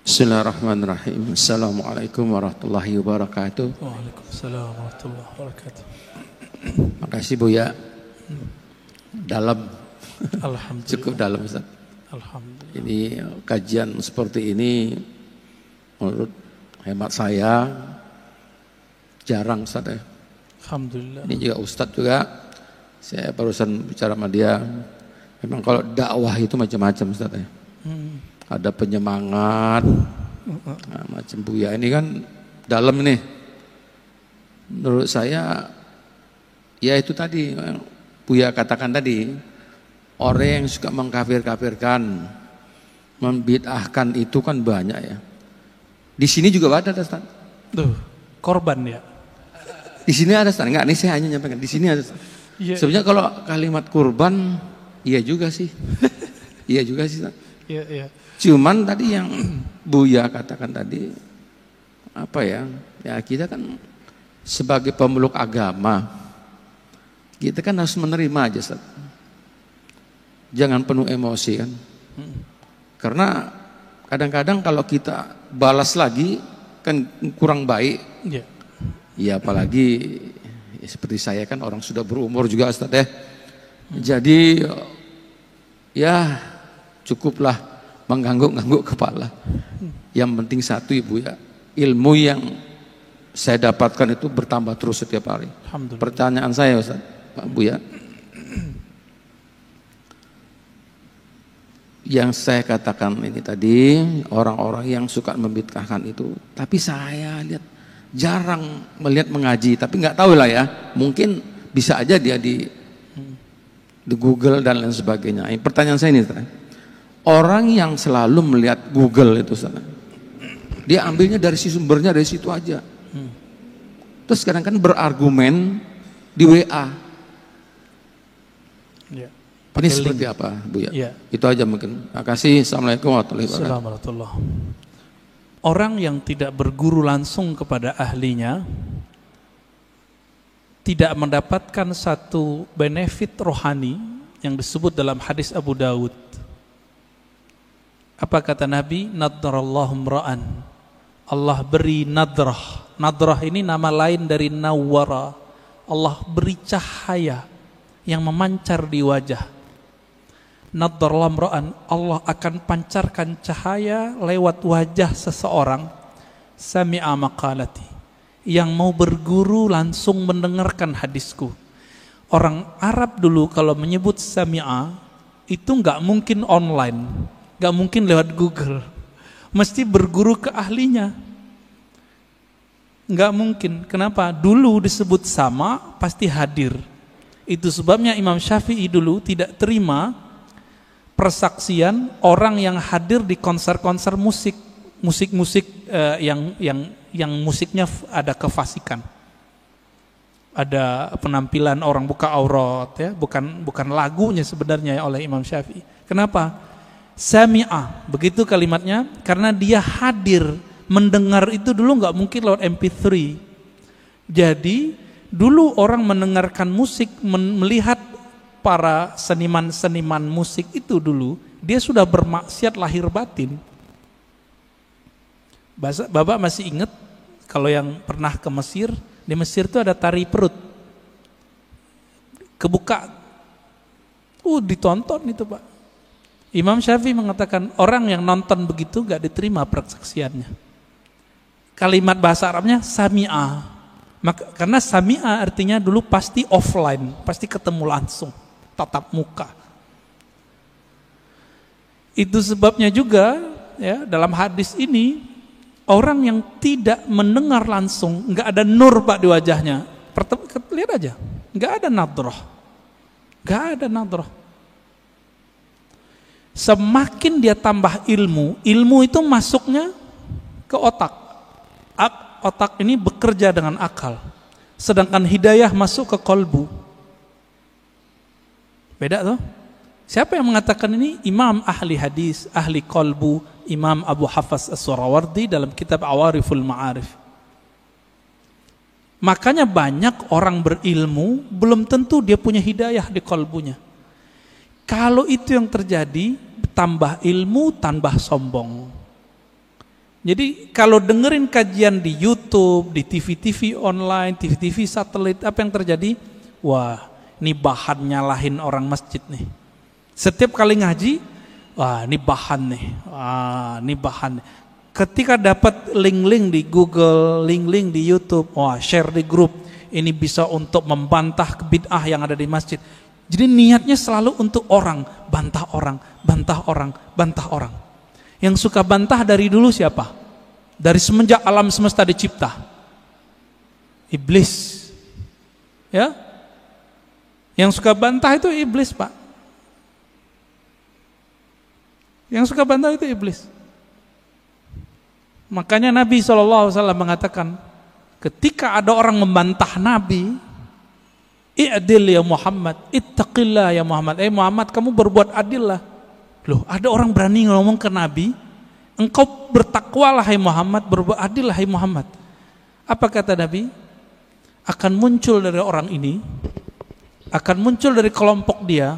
Bismillahirrahmanirrahim. Assalamualaikum warahmatullahi wabarakatuh. Waalaikumsalam warahmatullahi wabarakatuh. Makasih Buya. Dalam. Alhamdulillah. Cukup dalam Ustaz. Alhamdulillah. Ini kajian seperti ini menurut hemat saya jarang Ustaz ya. Alhamdulillah. Ini juga Ustaz juga, saya barusan bicara sama dia. Memang kalau dakwah itu macam-macam Ustaz ya. Ada penyemangat, nah, macam Buya ini kan dalam nih. Menurut saya ya itu tadi Buya katakan tadi, orang yang suka mengkafir-kafirkan, membid'ahkan itu kan banyak ya. Di sini juga ada Ustaz. Tuh, korban ya. Di sini ada Ustaz. Enggak, ini saya hanya nyampaikan di sini ada Ustaz. Iya. Sebenarnya kalau kalimat kurban iya juga sih. Iya juga sih Ustaz. Iya, iya. Cuman tadi yang Buya katakan tadi apa ya? Ya kita kan sebagai pemeluk agama kita kan harus menerima aja Ustaz. Jangan penuh emosi kan. Karena kadang-kadang kalau kita balas lagi kan kurang baik. Iya. Ya apalagi ya seperti saya kan orang sudah berumur juga Ustaz ya. Jadi ya cukuplah mengangguk-angguk kepala. Yang penting satu Ibu ya, ilmu yang saya dapatkan itu bertambah terus setiap hari. Pertanyaan saya Ustaz, Pak Buya, yang saya katakan ini tadi, orang-orang yang suka membid'ahkan itu, tapi saya lihat jarang melihat mengaji, tapi nggak tahu lah ya, mungkin bisa aja dia di Google dan lain sebagainya. Pertanyaan saya ini, orang yang selalu melihat Google itu, dia ambilnya dari sumbernya dari situ aja. Terus kadang-kadang berargumen di WA. Ya. Ini seperti apa, Bu ya? Ya. Itu aja mungkin. Terima kasih. Assalamualaikum warahmatullahi wabarakatuh. Orang yang tidak berguru langsung kepada ahlinya tidak mendapatkan satu benefit rohani yang disebut dalam hadis Abu Dawud. Apa kata Nabi? Nadrallahu mra'an. Allah beri nadrah. Nadrah ini nama lain dari nawwara. Allah beri cahaya yang memancar di wajah. Nadrallahu mra'an. Allah akan pancarkan cahaya lewat wajah seseorang. Sami'a maqalati. Yang mau berguru langsung mendengarkan hadisku. Orang Arab dulu kalau menyebut sami'a itu nggak mungkin online, nggak mungkin lewat Google, mesti berguru ke ahlinya. Nggak mungkin. Kenapa? Dulu disebut sama pasti hadir. Itu sebabnya Imam Syafi'i dulu tidak terima persaksian orang yang hadir di konser-konser musik yang musiknya ada kefasikan, ada penampilan orang buka aurat ya, bukan lagunya sebenarnya oleh Imam Syafi'i. Kenapa? Sami'ah, begitu kalimatnya, karena dia hadir mendengar itu dulu nggak mungkin lewat MP3. Jadi dulu orang mendengarkan musik, melihat para seniman-seniman musik itu dulu dia sudah bermaksiat lahir batin. Bapak masih ingat kalau yang pernah ke Mesir, di Mesir itu ada tari perut kebuka, ditonton itu Pak. Imam Syafi'i mengatakan orang yang nonton begitu gak diterima persaksiannya. Kalimat bahasa Arabnya sami'ah. Karena sami'ah artinya dulu pasti offline, pasti ketemu langsung, tatap muka. Itu sebabnya juga ya dalam hadis ini orang yang tidak mendengar langsung, nggak ada nur Pak di wajahnya. Lihat aja, nggak ada nadrah, nggak ada nadrah. Semakin dia tambah ilmu itu masuknya ke otak. Otak ini bekerja dengan akal. Sedangkan hidayah masuk ke kolbu. Beda tuh. Siapa yang mengatakan ini? Imam ahli hadis, ahli kolbu, Imam Abu Hafs As-Surawardi dalam kitab Awariful Ma'arif. Makanya banyak orang berilmu belum tentu dia punya hidayah di kolbunya. Kalau itu yang terjadi, tambah ilmu, tambah sombong. Jadi kalau dengerin kajian di YouTube, di TV-TV online, TV-TV satelit, apa yang terjadi? Wah, ini bahan nyalahin orang masjid nih. Setiap kali ngaji, wah ini bahan nih, ini bahan. Ketika dapat link-link di Google, link-link di YouTube, wah share di grup, ini bisa untuk membantah bid'ah yang ada di masjid. Jadi niatnya selalu untuk orang, bantah orang, bantah orang, bantah orang. Yang suka bantah dari dulu siapa? Dari semenjak alam semesta dicipta. Iblis. Ya. Yang suka bantah itu iblis, Pak. Yang suka bantah itu iblis. Makanya Nabi SAW mengatakan, ketika ada orang membantah Nabi, i'dil ya Muhammad, ittaqillah ya Muhammad. Muhammad, kamu berbuat adil lah. Loh, ada orang berani ngomong ke Nabi, engkau bertakwalah hai Muhammad, berbuat adil lah hai Muhammad. Apa kata Nabi? Akan muncul dari orang ini, akan muncul dari kelompok dia,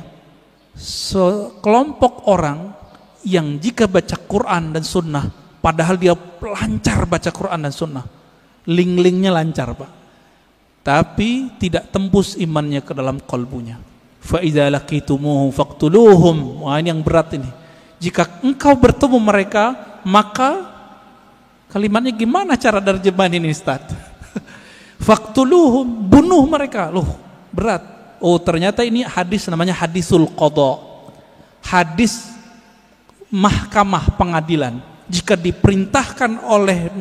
sekelompok orang yang jika baca Quran dan Sunnah, padahal dia lancar baca Quran dan Sunnah, link-linknya lancar, Pak, tapi tidak tembus imannya ke dalam kalbunya. Fa idza laqitumuhum faqtuluhum. Wah, ini yang berat ini. Jika engkau bertemu mereka, maka kalimatnya gimana cara terjemahan ini, Ustaz? Faqtuluhum, bunuh mereka. Loh, berat. Oh, ternyata ini hadis namanya hadisul qadha. Hadis mahkamah pengadilan. Jika diperintahkan oleh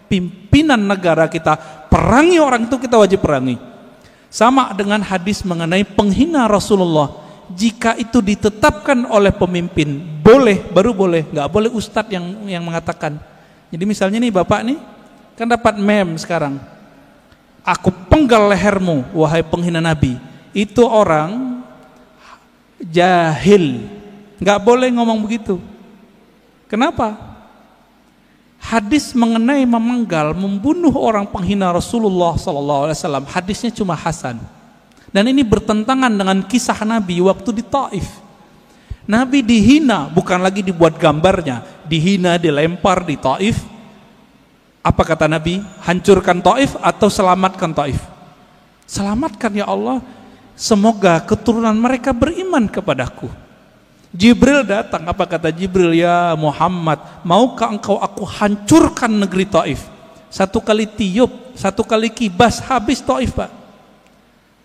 pimpinan negara kita perangi orang itu, kita wajib perangi. Sama dengan hadis mengenai penghina Rasulullah. Jika itu ditetapkan oleh pemimpin, boleh, baru boleh. Nggak boleh ustadz yang mengatakan. Jadi misalnya nih bapak nih, kan dapat meme sekarang. Aku penggal lehermu, wahai penghina Nabi. Itu orang jahil. Nggak boleh ngomong begitu. Kenapa? Hadis mengenai memenggal, membunuh orang penghina Rasulullah SAW, hadisnya cuma hasan. Dan ini bertentangan dengan kisah Nabi waktu di Taif. Nabi dihina, bukan lagi dibuat gambarnya, dihina, dilempar di Taif. Apa kata Nabi? Hancurkan Taif atau selamatkan Taif? Selamatkan ya Allah, semoga keturunan mereka beriman kepadaku. Jibril datang, apa kata Jibril? Ya Muhammad, maukah engkau aku hancurkan negeri Taif? Satu kali tiup, satu kali kibas, habis Taif, Pak.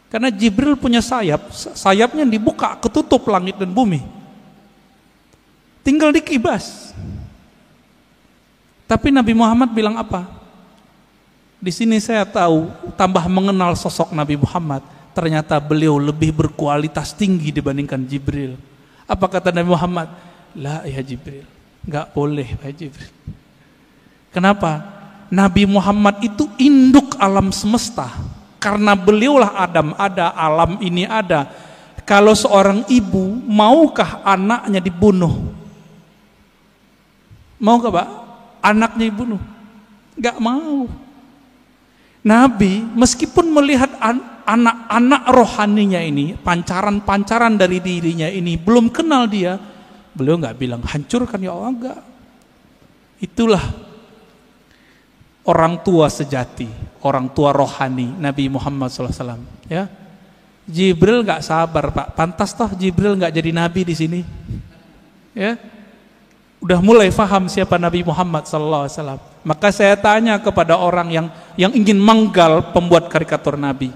Karena Jibril punya sayap, sayapnya dibuka, ketutup langit dan bumi. Tinggal dikibas. Tapi Nabi Muhammad bilang apa? Di sini saya tahu, tambah mengenal sosok Nabi Muhammad. Ternyata beliau lebih berkualitas tinggi dibandingkan Jibril. Apa kata Nabi Muhammad? La ya Jibril, enggak boleh ya Jibril. Kenapa? Nabi Muhammad itu induk alam semesta. Karena beliaulah Adam ada, alam ini ada. Kalau seorang ibu, maukah anaknya dibunuh? Maukah, Pak? Anaknya dibunuh? Enggak mau. Nabi meskipun melihat anak-anak rohaninya ini, pancaran-pancaran dari dirinya ini, belum kenal dia, beliau nggak bilang hancurkan ya Allah, enggak. Itulah orang tua sejati, orang tua rohani Nabi Muhammad SAW. Ya, Jibril nggak sabar, Pak. Pantas toh Jibril nggak jadi nabi di sini. Ya, udah mulai faham siapa Nabi Muhammad SAW. Maka saya tanya kepada orang yang ingin menggal pembuat karikatur Nabi.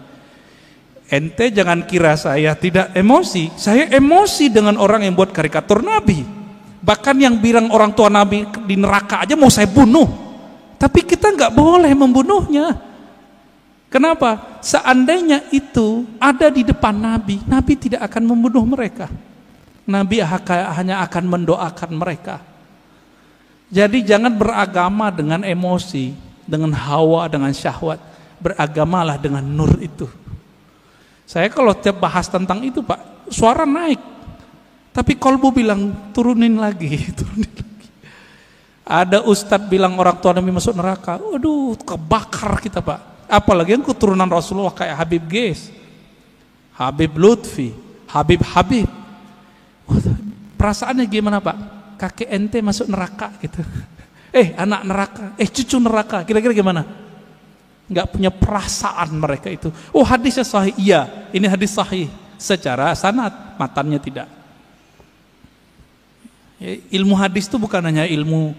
Ente jangan kira saya tidak emosi. Saya emosi dengan orang yang buat karikatur Nabi. Bahkan yang bilang orang tua Nabi di neraka aja mau saya bunuh. Tapi kita nggak boleh membunuhnya. Kenapa? Seandainya itu ada di depan Nabi, Nabi tidak akan membunuh mereka. Nabi hanya akan mendoakan mereka. Jadi jangan beragama dengan emosi, dengan hawa, dengan syahwat. Beragamalah dengan nur itu. Saya kalau tiap bahas tentang itu, Pak, suara naik. Tapi kolbu bilang turunin lagi, turunin lagi. Ada ustadz bilang orang tua Nabi masuk neraka. Waduh, kebakar kita, Pak. Apalagi yang keturunan Rasulullah kayak Habib Ges, Habib Lutfi, Habib. Perasaannya gimana, Pak? Kakek ente masuk neraka gitu. Anak neraka, cucu neraka. Kira-kira gimana? Nggak punya perasaan mereka itu. Oh, hadisnya sahih. Iya, ini hadis sahih secara sanad, matannya tidak. Ya, ilmu hadis itu bukan hanya ilmu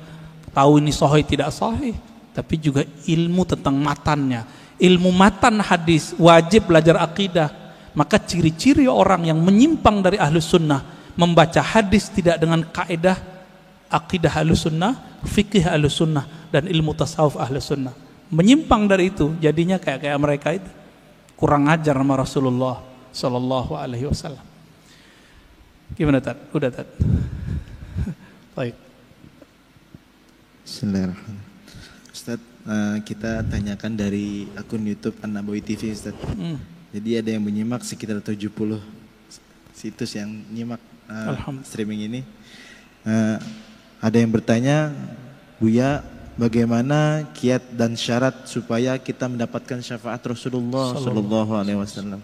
tahu ini sahih tidak sahih, tapi juga ilmu tentang matannya. Ilmu matan hadis wajib belajar akidah. Maka ciri-ciri orang yang menyimpang dari ahlus sunnah, membaca hadis tidak dengan kaidah akidah ahlus sunnah, fikih ahlus sunnah, dan ilmu tasawuf ahli sunnah. Menyimpang dari itu, jadinya kayak mereka itu kurang ajar sama Rasulullah Sallallahu Alaihi Wasallam. Gimana Tad? Udah Tad? Baik. Bismillahirrahmanirrahim. Ustaz, kita tanyakan dari akun YouTube An-Nabawi TV, Ustaz. Jadi ada yang menyimak sekitar 70 situs yang nyimak streaming ini. Ada yang bertanya, Buya, bagaimana kiat dan syarat supaya kita mendapatkan syafaat Rasulullah Sallallahu Alaihi Wasallam?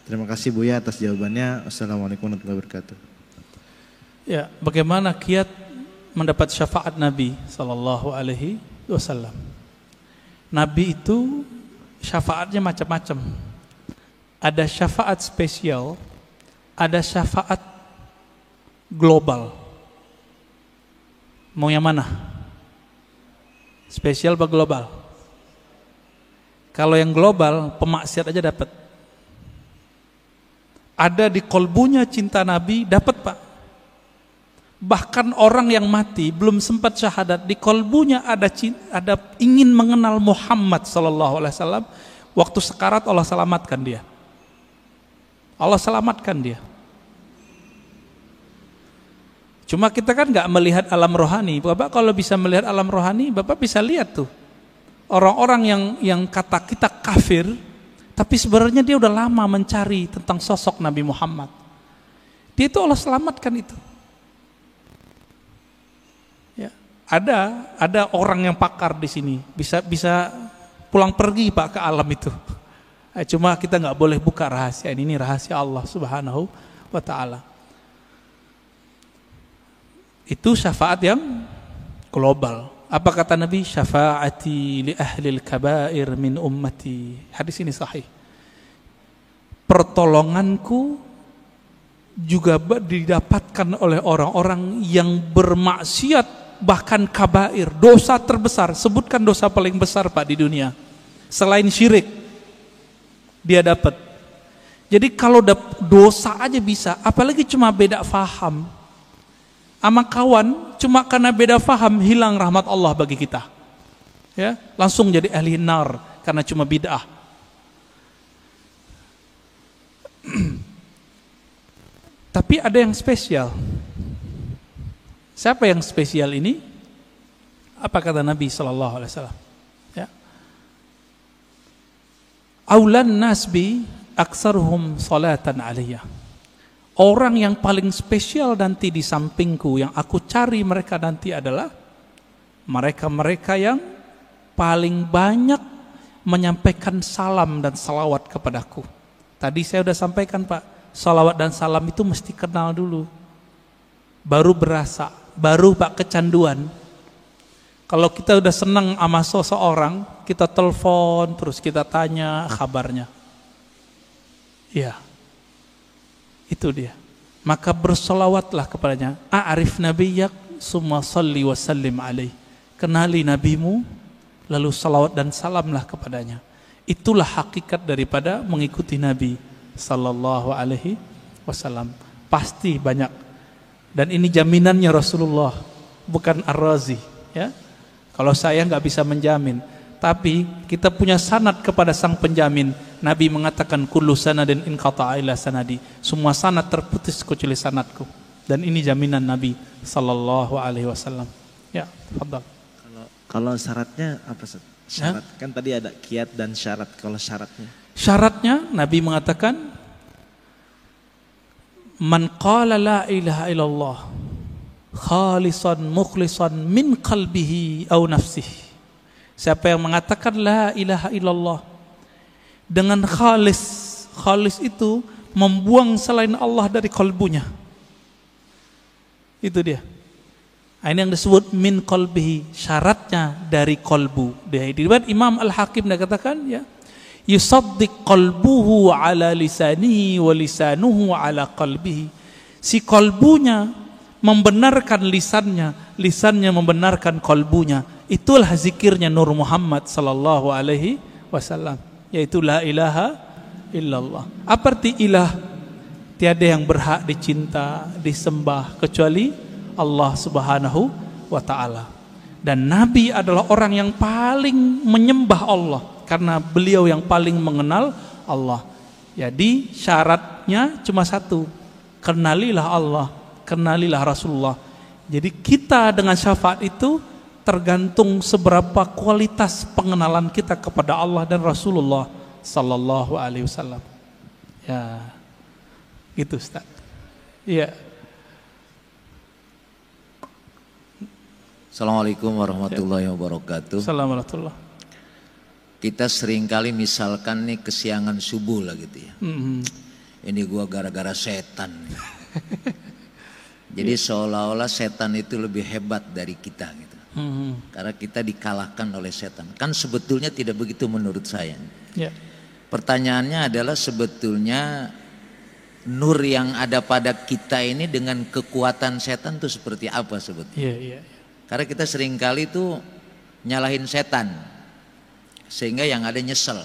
Terima kasih Buya atas jawabannya. Assalamualaikum warahmatullahi wabarakatuh. Ya, bagaimana kiat mendapat syafaat Nabi Sallallahu Alaihi Wasallam? Nabi itu syafaatnya macam-macam. Ada syafaat spesial, ada syafaat global. Mau yang mana? Spesial apa global? Kalau yang global, pemaksiat aja dapat. Ada di kolbunya cinta Nabi, dapat Pak. Bahkan orang yang mati belum sempat syahadat, di kolbunya ada ingin mengenal Muhammad sallallahu alaihi wasallam. Waktu sekarat Allah selamatkan dia. Allah selamatkan dia. Cuma kita kan nggak melihat alam rohani. Bapak kalau bisa melihat alam rohani, Bapak bisa lihat tuh orang-orang yang kata kita kafir, tapi sebenarnya dia udah lama mencari tentang sosok Nabi Muhammad. Dia itu Allah selamatkan itu. Ya, ada orang yang pakar di sini, bisa pulang pergi Pak ke alam itu. Cuma kita nggak boleh buka rahasia ini rahasia Allah Subhanahu wa Ta'ala. Itu syafaat yang global. Apa kata Nabi? Syafaati li ahlil kabair min ummati. Hadis ini sahih. Pertolonganku juga didapatkan oleh orang-orang yang bermaksiat, bahkan kabair, dosa terbesar. Sebutkan dosa paling besar Pak di dunia selain syirik, dia dapat. Jadi kalau dosa aja bisa, apalagi cuma beda faham sama kawan, cuma karena beda faham hilang rahmat Allah bagi kita. Ya, langsung jadi ahli nar karena cuma bid'ah. Tapi ada yang spesial. Siapa yang spesial ini? Apa kata Nabi sallallahu alaihi wasallam? Ya. Aulan nasbi aktsaruhum salatan alayya. Orang yang paling spesial nanti di sampingku, yang aku cari mereka nanti adalah mereka-mereka yang paling banyak menyampaikan salam dan salawat kepadaku. Tadi saya sudah sampaikan Pak, salawat dan salam itu mesti kenal dulu, baru berasa, baru Pak kecanduan. Kalau kita udah senang sama seseorang, kita telepon terus, kita tanya kabarnya. Ya, itu dia. Maka bersolawatlah kepadanya. A'rif nabiyyak summa salli wa sallim alaih. Kenali nabimu, lalu salawat dan salamlah kepadanya. Itulah hakikat daripada mengikuti Nabi sallallahu alaihi wasallam. Pasti banyak. Dan ini jaminannya Rasulullah, bukan Ar-Razi, ya. Kalau saya nggak bisa menjamin, tapi kita punya sanad kepada sang penjamin. Nabi mengatakan kullu sanadin inqata'a ila sanadi. Semua sanad terputus kecuali sanadku. Dan ini jaminan Nabi sallallahu alaihi wasallam. Ya, tafadhal. Kalau syaratnya apa Ustaz? Syarat kan tadi ada kiat dan syarat. Kalau syaratnya Nabi mengatakan man qala la ilaha illallah khalisan mukhlisan min qalbihi aw nafsihi. Siapa yang mengatakan la ilaha illallah dengan khalis itu membuang selain Allah dari kalbunya. Itu dia. Ini yang disebut min qalbihi, syaratnya dari kalbu. Di riwayat Imam Al-Hakim dia katakan ya, yusaddiq qalbuhu ala lisanihi wa lisanuhu ala qalbihi. Si kalbunya membenarkan lisannya, lisannya membenarkan kalbunya. Itulah zikirnya Nur Muhammad sallallahu alaihi wasallam, yaitu la ilaha illallah. Apa arti ilah? Tiada yang berhak dicinta, disembah kecuali Allah Subhanahu wa ta'ala. Dan Nabi adalah orang yang paling menyembah Allah karena beliau yang paling mengenal Allah. Jadi syaratnya cuma satu, kenalilah Allah, kenalilah Rasulullah. Jadi kita dengan syafaat itu tergantung seberapa kualitas pengenalan kita kepada Allah dan Rasulullah sallallahu alaihi wasallam. Ya, gitu Ustaz. Iya. Assalamualaikum warahmatullahi wabarakatuh. Assalamualaikum. Kita seringkali misalkan nih kesiangan subuh lah gitu ya. Ini gua gara-gara setan. Jadi seolah-olah setan itu lebih hebat dari kita gitu. Karena kita dikalahkan oleh setan. Kan sebetulnya tidak begitu menurut saya. Ya. Pertanyaannya adalah sebetulnya nur yang ada pada kita ini dengan kekuatan setan itu seperti apa sebetulnya? Iya. Karena kita seringkali itu nyalahin setan sehingga yang ada nyesel.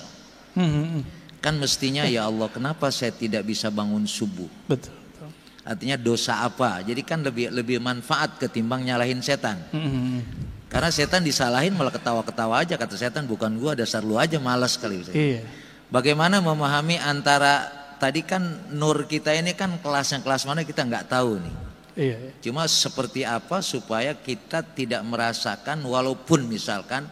Kan mestinya ya Allah kenapa saya tidak bisa bangun subuh? Betul. Artinya dosa apa? Jadi kan lebih manfaat ketimbang nyalahin setan. Karena setan disalahin malah ketawa-ketawa aja, kata setan bukan gua, dasar lu aja malas kali. Iya. Bagaimana memahami antara tadi kan nur kita ini kan kelasnya kelas mana kita nggak tahu nih. Iya. Cuma seperti apa supaya kita tidak merasakan walaupun misalkan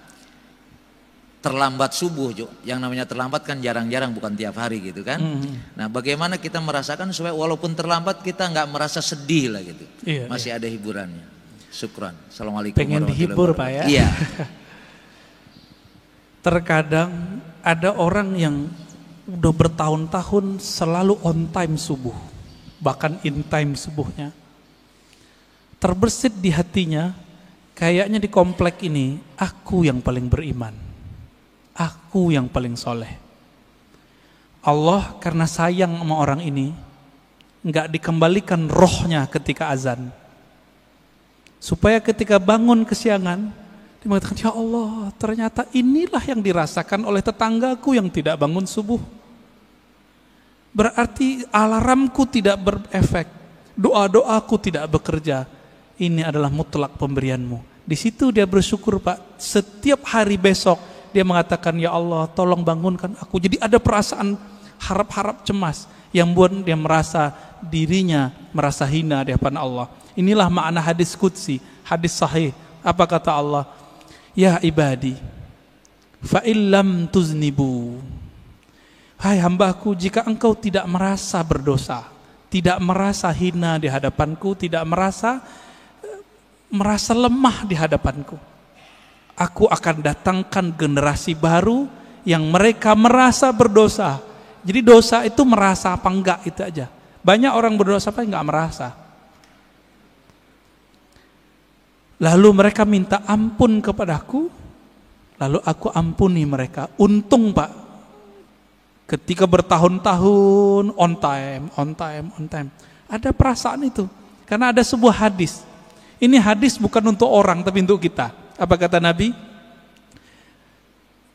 terlambat subuh, yang namanya terlambat kan jarang-jarang bukan tiap hari gitu kan. Nah bagaimana kita merasakan supaya walaupun terlambat kita nggak merasa sedih lah gitu. Iya, masih ada hiburannya. Syukran. Assalamualaikum pengen warahmatullahi dihibur Pak wabarakatuh. ya. Iya. Terkadang ada orang yang udah bertahun-tahun selalu on time subuh, bahkan in time subuhnya. Terbersit di hatinya, kayaknya di komplek ini aku yang paling beriman, aku yang paling soleh. Allah karena sayang sama orang ini nggak dikembalikan rohnya ketika azan, supaya ketika bangun kesiangan dia mengatakan, ya Allah ternyata inilah yang dirasakan oleh tetanggaku yang tidak bangun subuh. Berarti alarmku tidak berefek, doa-doaku tidak bekerja. Ini adalah mutlak pemberianmu. Di situ dia bersyukur Pak. Setiap hari besok dia mengatakan, ya Allah tolong bangunkan aku. Jadi ada perasaan harap-harap cemas yang buat dia merasa dirinya merasa hina di hadapan Allah. Inilah makna hadis qudsi, hadis sahih. Apa kata Allah? Ya ibadi, fa illam tuznibu. Hai hambaku, jika engkau tidak merasa berdosa, tidak merasa hina di hadapanku, tidak merasa lemah di hadapanku, aku akan datangkan generasi baru yang mereka merasa berdosa. Jadi dosa itu merasa apa enggak itu aja. Banyak orang berdosa apa enggak merasa. Lalu mereka minta ampun kepadaku, lalu aku ampuni mereka. Untung Pak, ketika bertahun-tahun on time, ada perasaan itu. Karena ada sebuah hadis. Ini hadis bukan untuk orang tapi untuk kita. Apa kata Nabi?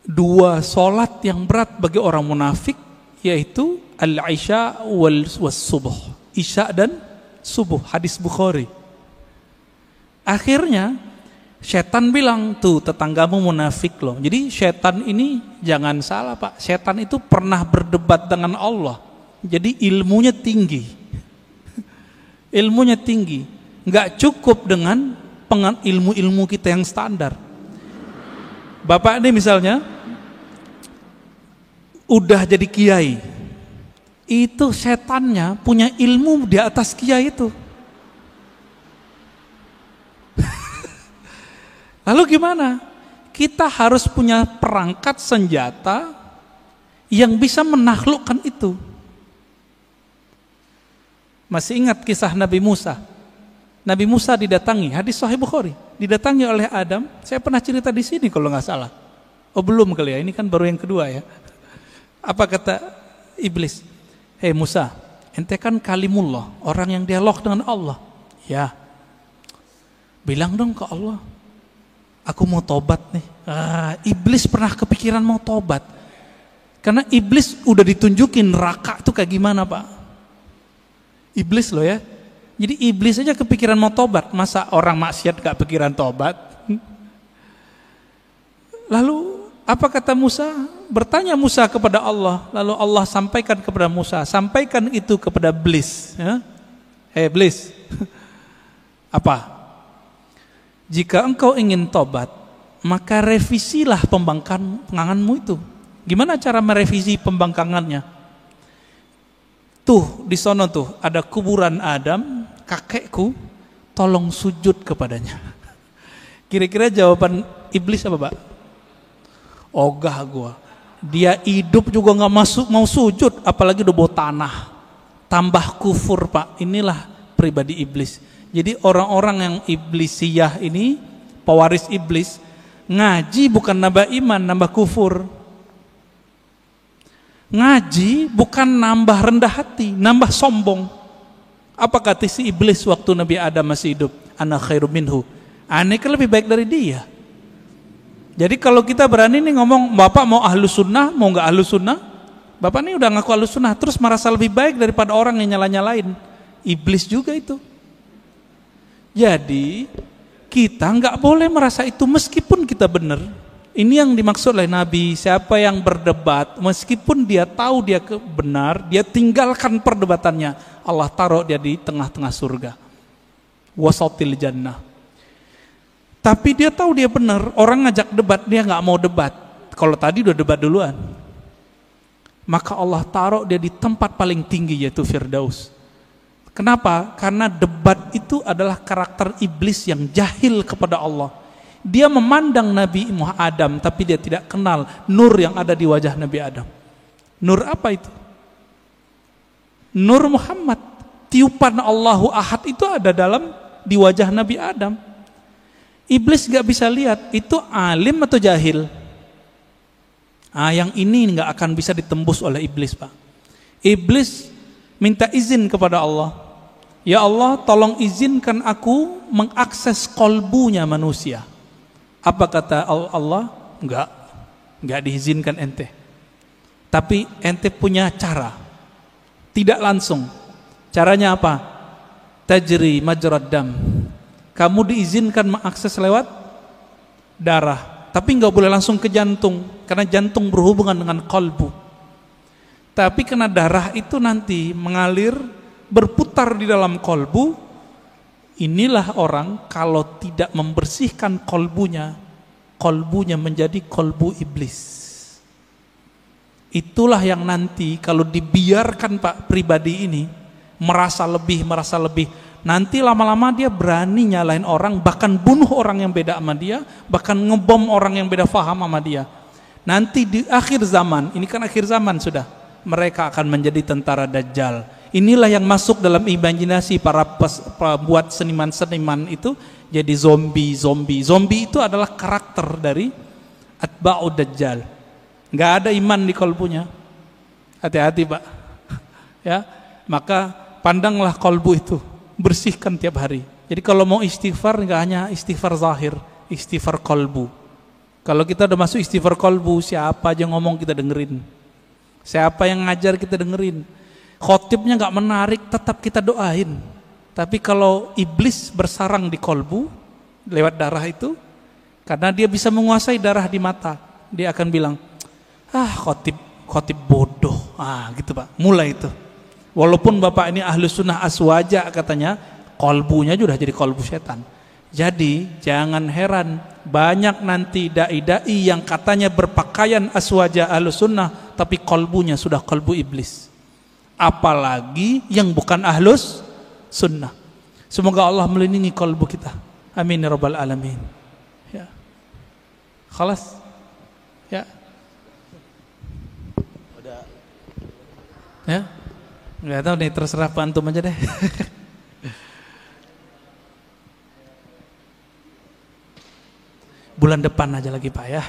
2 solat yang berat bagi orang munafik, yaitu al-isya was subuh. Isya dan subuh, hadis Bukhari. Akhirnya setan bilang, tuh tetanggamu munafik loh. Jadi setan ini jangan salah Pak, setan itu pernah berdebat dengan Allah. Jadi ilmunya tinggi. Ilmunya tinggi. Nggak cukup dengan ilmu-ilmu kita yang standar. Bapak ini misalnya udah jadi kiai, itu setannya punya ilmu di atas kiai itu. Lalu gimana? Kita harus punya perangkat senjata yang bisa menaklukkan itu. Masih ingat kisah Nabi Musa? Nabi Musa didatangi, hadis Sahih Bukhari, didatangi oleh Adam. Saya pernah cerita di sini kalau nggak salah. Oh belum kali ya, ini kan baru yang kedua ya. Apa kata iblis? Hei Musa, ente kan kalimullah, orang yang dialog dengan Allah. Ya, bilang dong ke Allah, aku mau tobat nih. Iblis pernah kepikiran mau tobat, karena iblis udah ditunjukin neraka itu kayak gimana Pak. Iblis loh ya. Jadi iblis aja kepikiran mau tobat, masa orang maksiat gak pikiran tobat? Lalu apa kata Musa? Bertanya Musa kepada Allah. Lalu Allah sampaikan kepada Musa, sampaikan itu kepada iblis. Ya? Iblis. Apa? Jika engkau ingin tobat, maka revisilah pembangkanganmu itu. Gimana cara merevisi pembangkangannya? Tuh, di sono tuh ada kuburan Adam, kakekku, tolong sujud kepadanya. Kira-kira jawaban iblis apa, Pak? Ogah gua. Dia hidup juga nggak mau sujud, apalagi udah bawa tanah. Tambah kufur, Pak. Inilah pribadi iblis. Jadi orang-orang yang iblisiyah ini, pewaris iblis, ngaji bukan nambah iman, nambah kufur. Ngaji bukan nambah rendah hati, nambah sombong. Apa kata si iblis waktu Nabi Adam masih hidup? Ana khairum minhu. Aneh kan lebih baik dari dia. Jadi kalau kita berani nih ngomong, Bapak mau ahlus sunnah, mau nggak ahlus sunnah? Bapak nih udah ngaku ahlus sunnah, terus merasa lebih baik daripada orang yang nyala-nyalain. Iblis juga itu. Jadi kita nggak boleh merasa itu meskipun kita benar. Ini yang dimaksud oleh Nabi. Siapa yang berdebat, meskipun dia tahu dia benar, dia tinggalkan perdebatannya. Allah taruh dia di tengah-tengah surga. Wasatil jannah. Tapi dia tahu dia benar. Orang ngajak debat, dia nggak mau debat. Kalau tadi udah debat duluan, maka Allah taruh dia di tempat paling tinggi, yaitu Firdaus. Kenapa? Karena debat itu adalah karakter iblis yang jahil kepada Allah. Dia memandang Nabi Muhammad Adam, tapi dia tidak kenal nur yang ada di wajah Nabi Adam. Nur apa itu? Nur Muhammad. Tiupan Allahu Ahad itu ada di wajah Nabi Adam. Iblis gak bisa lihat, itu alim atau jahil? Yang ini gak akan bisa ditembus oleh iblis, Pak. Iblis minta izin kepada Allah. Ya Allah, tolong izinkan aku mengakses kolbunya manusia. Apa kata Allah? Enggak diizinkan ente. Tapi ente punya cara. Tidak langsung. Caranya apa? Tajri majrad dam. Kamu diizinkan mengakses lewat darah, tapi enggak boleh langsung ke jantung, karena jantung berhubungan dengan kolbu. Tapi karena darah itu nanti mengalir, berputar di dalam kolbu. Inilah orang kalau tidak membersihkan kolbunya menjadi kolbu iblis. Itulah yang nanti kalau dibiarkan Pak pribadi ini merasa lebih, nanti lama-lama dia berani nyalain orang, bahkan bunuh orang yang beda sama dia, bahkan ngebom orang yang beda faham sama dia. Nanti di akhir zaman, ini kan akhir zaman sudah, mereka akan menjadi tentara Dajjal. Inilah yang masuk dalam imajinasi para pembuat seniman-seniman itu, jadi zombie. Zombie itu adalah karakter dari atba'ud Dajjal. Nggak ada iman di kolbunya. Hati-hati, Pak. Ya, maka pandanglah kolbu itu, bersihkan tiap hari. Jadi kalau mau istighfar, nggak hanya istighfar zahir, istighfar kolbu. Kalau kita udah masuk istighfar kolbu, siapa aja ngomong kita dengerin. Siapa yang ngajar kita dengerin. Khotibnya nggak menarik, tetap kita doain. Tapi kalau iblis bersarang di kolbu lewat darah itu, karena dia bisa menguasai darah di mata, dia akan bilang, khotib bodoh, gitu Pak. Mulai itu. Walaupun Bapak ini ahlu sunnah aswaja katanya, kolbunya sudah jadi kolbu setan. Jadi jangan heran banyak nanti dai-dai yang katanya berpakaian aswaja ahlu sunnah, tapi kolbunya sudah kolbu iblis. Apalagi yang bukan ahlus sunnah. Semoga Allah melindungi kolbu kita. Amin ya rabbal alamin. Ya. Khalas. Ya. Ya. Enggak tahu nih, terserah Pak antum aja deh. Bulan depan aja lagi Pak ya.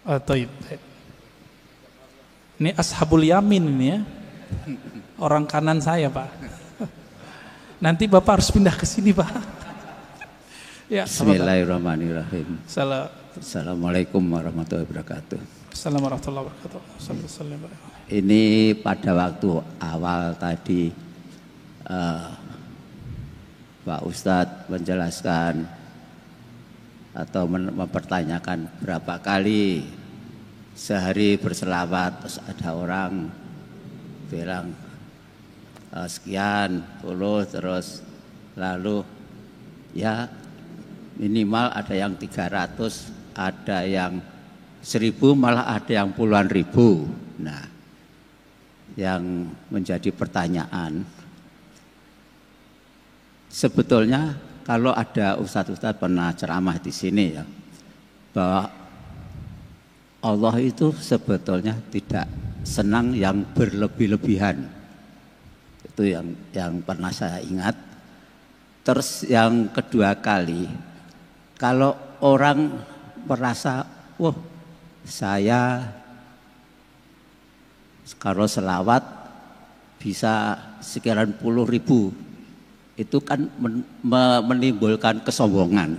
Taib. Ini ashabul yamin ini ya. Orang kanan saya Pak. Nanti Bapak harus pindah ke sini Pak. Ya. Bismillahirrahmanirrahim. Assalamualaikum warahmatullahi wabarakatuh. Assalamualaikum warahmatullahi wabarakatuh. Ini pada waktu awal tadi Pak Ustadz menjelaskan atau mempertanyakan berapa kali sehari berselawat, terus ada orang bilang sekian puluh, terus lalu ya minimal ada yang 300, ada yang 1000, malah ada yang puluhan ribu. Nah, yang menjadi pertanyaan, sebetulnya kalau ada ustadz-ustadz pernah ceramah di sini ya, bahwa Allah itu sebetulnya tidak senang yang berlebih-lebihan. Itu yang pernah saya ingat. Terus yang kedua kali, kalau orang merasa, wah saya kalau selawat bisa sekian puluh ribu, itu kan menimbulkan kesombongan.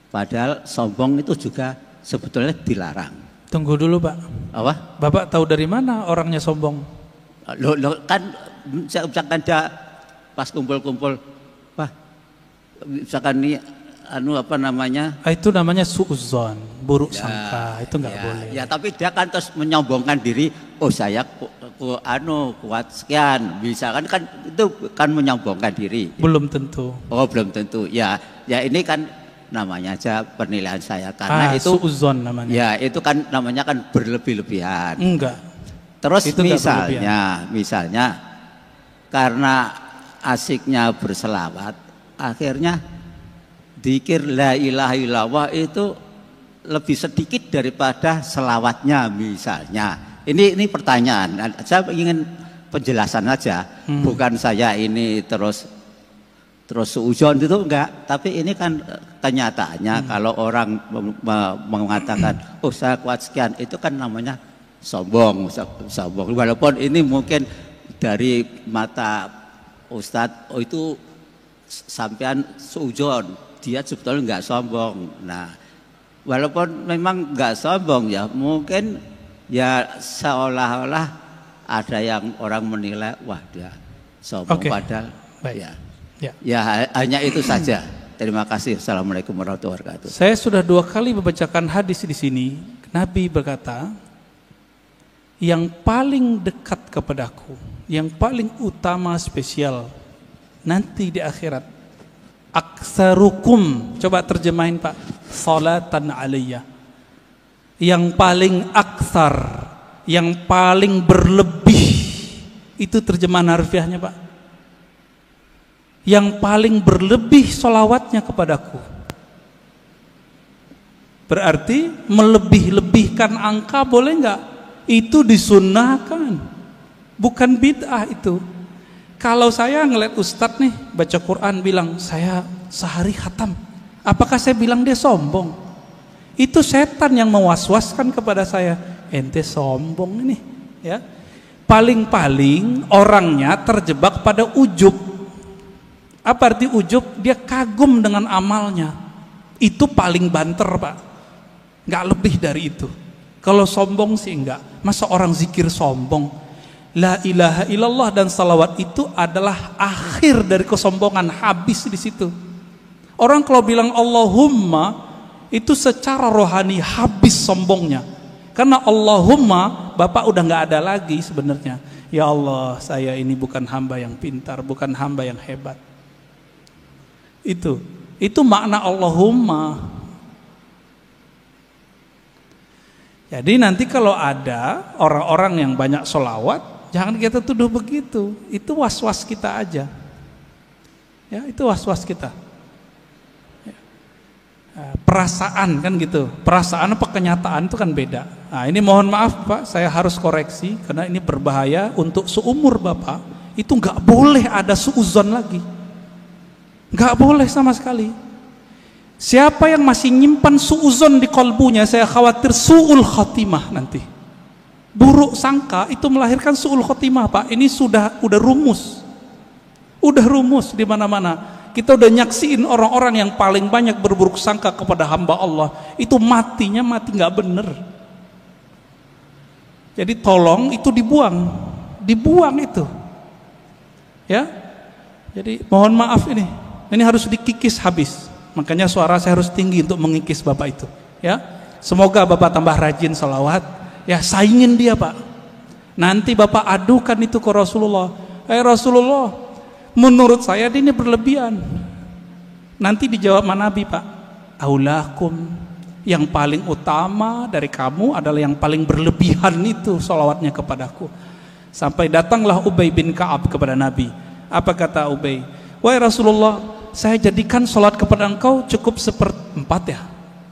Padahal sombong itu juga sebetulnya dilarang. Tunggu dulu Pak. Apa? Bapak tahu dari mana orangnya sombong? Lo kan misalkan dia pas kumpul-kumpul, Pak, misalkan ini apa namanya? Itu namanya suudzon, buruk sangka. Itu nggak boleh. Ya, tapi dia kan terus menyombongkan diri. Oh saya kuat sekian, bisa kan itu kan menyombongkan diri. Belum tentu. Oh belum tentu. Ya ini kan namanya aja penilaian saya karena itu suudzon namanya. Ya itu kan namanya kan berlebih-lebihan. Enggak. Terus itu misalnya karena asiknya berselawat, akhirnya dzikir la ilaha illallah itu lebih sedikit daripada selawatnya misalnya. Ini pertanyaan. Saya ingin penjelasan aja, bukan saya ini terus suudzon itu enggak. Tapi ini kan kenyataannya kalau orang mengatakan, oh saya kuat sekian, itu kan namanya sombong. Walaupun ini mungkin dari mata Ustadz, oh itu sampean suudzon, dia sebetulnya enggak sombong. Nah, walaupun memang enggak sombong ya, mungkin ya seolah-olah ada yang orang menilai, wah dia sombong. Padahal ya hanya itu saja. Terima kasih. Assalamualaikum warahmatullahi wabarakatuh. Saya sudah 2 kali membacakan hadis di sini. Nabi berkata, yang paling dekat kepadaku, yang paling utama spesial nanti di akhirat, aktsarukum, coba terjemahin Pak, salatan alayya. Yang paling aksar, yang paling berlebih, itu terjemahan harfiahnya Pak. Yang paling berlebih sholawatnya kepadaku. Berarti melebih-lebihkan angka boleh enggak? Itu disunnahkan, bukan bid'ah itu. Kalau saya ngeliat ustadz nih baca Quran bilang saya sehari khatam, apakah saya bilang dia sombong? Itu setan yang mewaswaskan kepada saya, ente sombong ini ya. Paling-paling orangnya terjebak pada ujub. Apa arti ujub? Dia kagum dengan amalnya. Itu paling banter Pak, nggak lebih dari itu. Kalau sombong sih enggak. Masa orang zikir sombong? La ilaha illallah dan salawat itu adalah akhir dari kesombongan, habis di situ. Orang kalau bilang Allahumma, itu secara rohani habis sombongnya. Karena Allahumma, Bapak udah nggak ada lagi sebenarnya. Ya Allah, saya ini bukan hamba yang pintar, bukan hamba yang hebat. Itu makna Allahumma. Jadi nanti kalau ada orang-orang yang banyak sholawat, jangan kita tuduh begitu. Itu was-was kita aja. Ya, itu was-was kita. Perasaan kan gitu, perasaan apa kenyataan itu kan beda. Nah ini mohon maaf Pak, saya harus koreksi karena ini berbahaya untuk seumur Bapak. Itu nggak boleh ada suudzon lagi, nggak boleh sama sekali. Siapa yang masih nyimpan suudzon di kolbunya, saya khawatir su'ul khotimah nanti. Buruk sangka itu melahirkan su'ul khotimah Pak. Ini udah rumus di mana-mana. Kita udah nyaksiin orang-orang yang paling banyak berburuk sangka kepada hamba Allah, itu matinya mati nggak bener. Jadi tolong itu dibuang itu, ya. Jadi mohon maaf ini harus dikikis habis. Makanya suara saya harus tinggi untuk mengikis bapak itu, ya. Semoga bapak tambah rajin sholawat, ya, saingin dia pak. Nanti bapak adukan itu ke Rasulullah. Rasulullah, menurut saya ini berlebihan. Nanti dijawab Nabi pak, aulakum, yang paling utama dari kamu adalah yang paling berlebihan itu sholawatnya kepadaku. Sampai datanglah Ubay bin Ka'ab kepada Nabi. Apa kata Ubay? Wahai Rasulullah, saya jadikan sholat kepada engkau cukup 1/4 ya.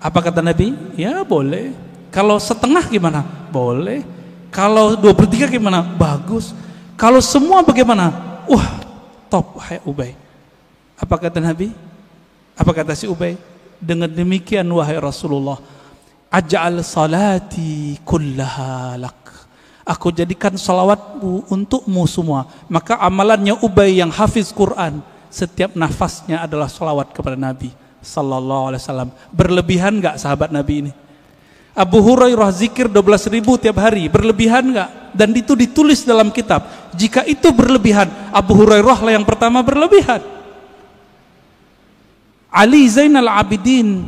Apa kata Nabi? Ya boleh. Kalau setengah gimana? Boleh. Kalau 2/3 gimana? Bagus. Kalau semua bagaimana? Wah, top, hai Ubay. Apa kata Nabi? Apa kata si Ubay? Dengan demikian wahai Rasulullah, aj'al salati kullaha lak. Aku jadikan salawatmu untukmu semua. Maka amalannya Ubay yang hafiz Quran, setiap nafasnya adalah salawat kepada Nabi sallallahu alaihi wasallam. Berlebihan enggak sahabat Nabi ini? Abu Hurairah zikir 12.000 tiap hari, berlebihan enggak? Dan itu ditulis dalam kitab. Jika itu berlebihan, Abu Hurairah lah yang pertama berlebihan. Ali Zainal Abidin,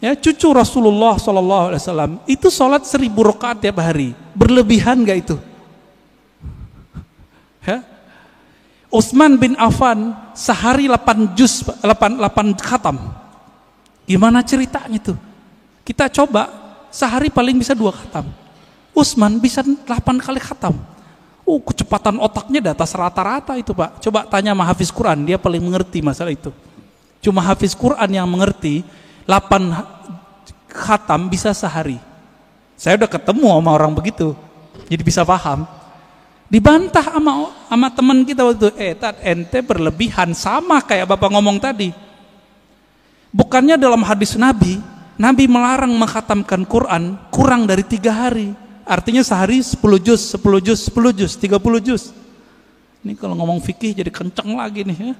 ya, cucu Rasulullah SAW, itu sholat 1000 rakaat tiap hari. Berlebihan enggak itu? Ya. Utsman bin Affan sehari 8 khatam. Gimana ceritanya itu? Kita coba, sehari paling bisa 2 khatam. Utsman bisa 8 kali khatam. Kecepatan otaknya di atas rata-rata itu pak. Coba tanya sama hafiz Quran, dia paling mengerti masalah itu. Cuma hafiz Quran yang mengerti 8 khatam bisa sehari. Saya udah ketemu sama orang begitu, jadi bisa paham. Dibantah sama teman kita waktu itu, ente berlebihan, sama kayak bapak ngomong tadi. Bukannya dalam hadis Nabi melarang mengkhatamkan Quran kurang dari 3 hari. Artinya sehari 10 juz, 10 juz, 10 juz, 30 juz. Ini kalau ngomong fikih jadi kenceng lagi nih ya.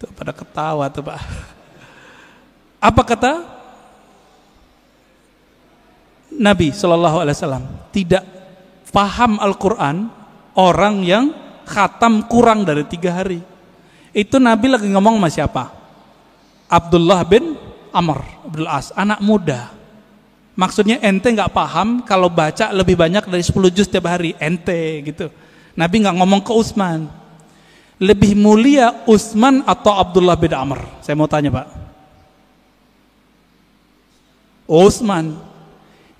Tuh pada ketawa tuh pak. Apa kata Nabi SAW? Tidak paham Al-Quran orang yang khatam kurang dari 3 hari. Itu Nabi lagi ngomong sama siapa? Abdullah bin Amr Abdul As, anak muda. Maksudnya ente nggak paham kalau baca lebih banyak dari 10 juz tiap hari, ente gitu. Nabi nggak ngomong ke Utsman. Lebih mulia Utsman atau Abdullah bin Amr? Saya mau tanya pak. Utsman.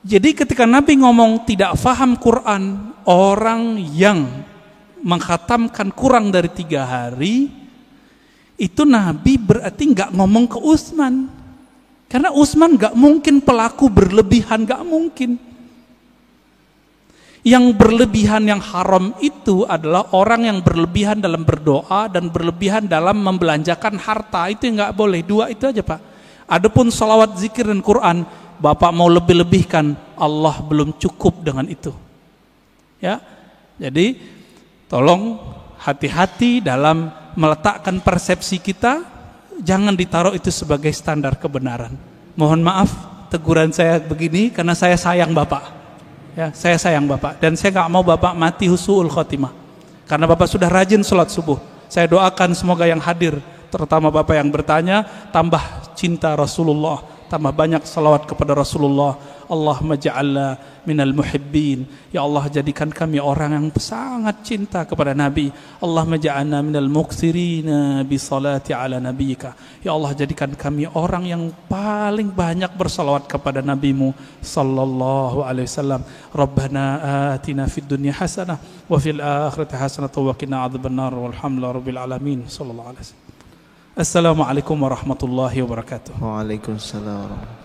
Jadi ketika Nabi ngomong tidak faham Quran, orang yang mengkhatamkan kurang dari 3 hari, itu Nabi berarti nggak ngomong ke Utsman. Karena Utsman nggak mungkin pelaku berlebihan, nggak mungkin. Yang berlebihan yang haram itu adalah orang yang berlebihan dalam berdoa dan berlebihan dalam membelanjakan harta. Itu yang nggak boleh. 2 itu aja pak. Adapun salawat, zikir dan Quran, bapak mau lebih-lebihkan, Allah belum cukup dengan itu. Ya, jadi tolong hati-hati dalam meletakkan persepsi kita. Jangan ditaruh itu sebagai standar kebenaran. Mohon maaf teguran saya begini karena saya sayang bapak. Ya, saya sayang bapak dan saya nggak mau bapak mati husnul khotimah. Karena bapak sudah rajin sholat subuh. Saya doakan semoga yang hadir, terutama bapak yang bertanya, tambah cinta Rasulullah, tambah banyak salawat kepada Rasulullah. Allahumma ja'alna minal muhibbin. Ya Allah, jadikan kami orang yang sangat cinta kepada Nabi. Allahumma ja'alna minal muqsirina bi salati ala nabiyika. Ya Allah, jadikan kami orang yang paling banyak bersalawat kepada Nabimu sallallahu alaihi wasallam. Rabbana atina fid dunya hasanah wa fil akhirati hasanah wa qina adzabannar. Walhamdulillahi rabbil alamin. Sallallahu alaihi wasallam. Assalamualaikum warahmatullahi wabarakatuh. Waalaikumsalam warahmatullahi wabarakatuh.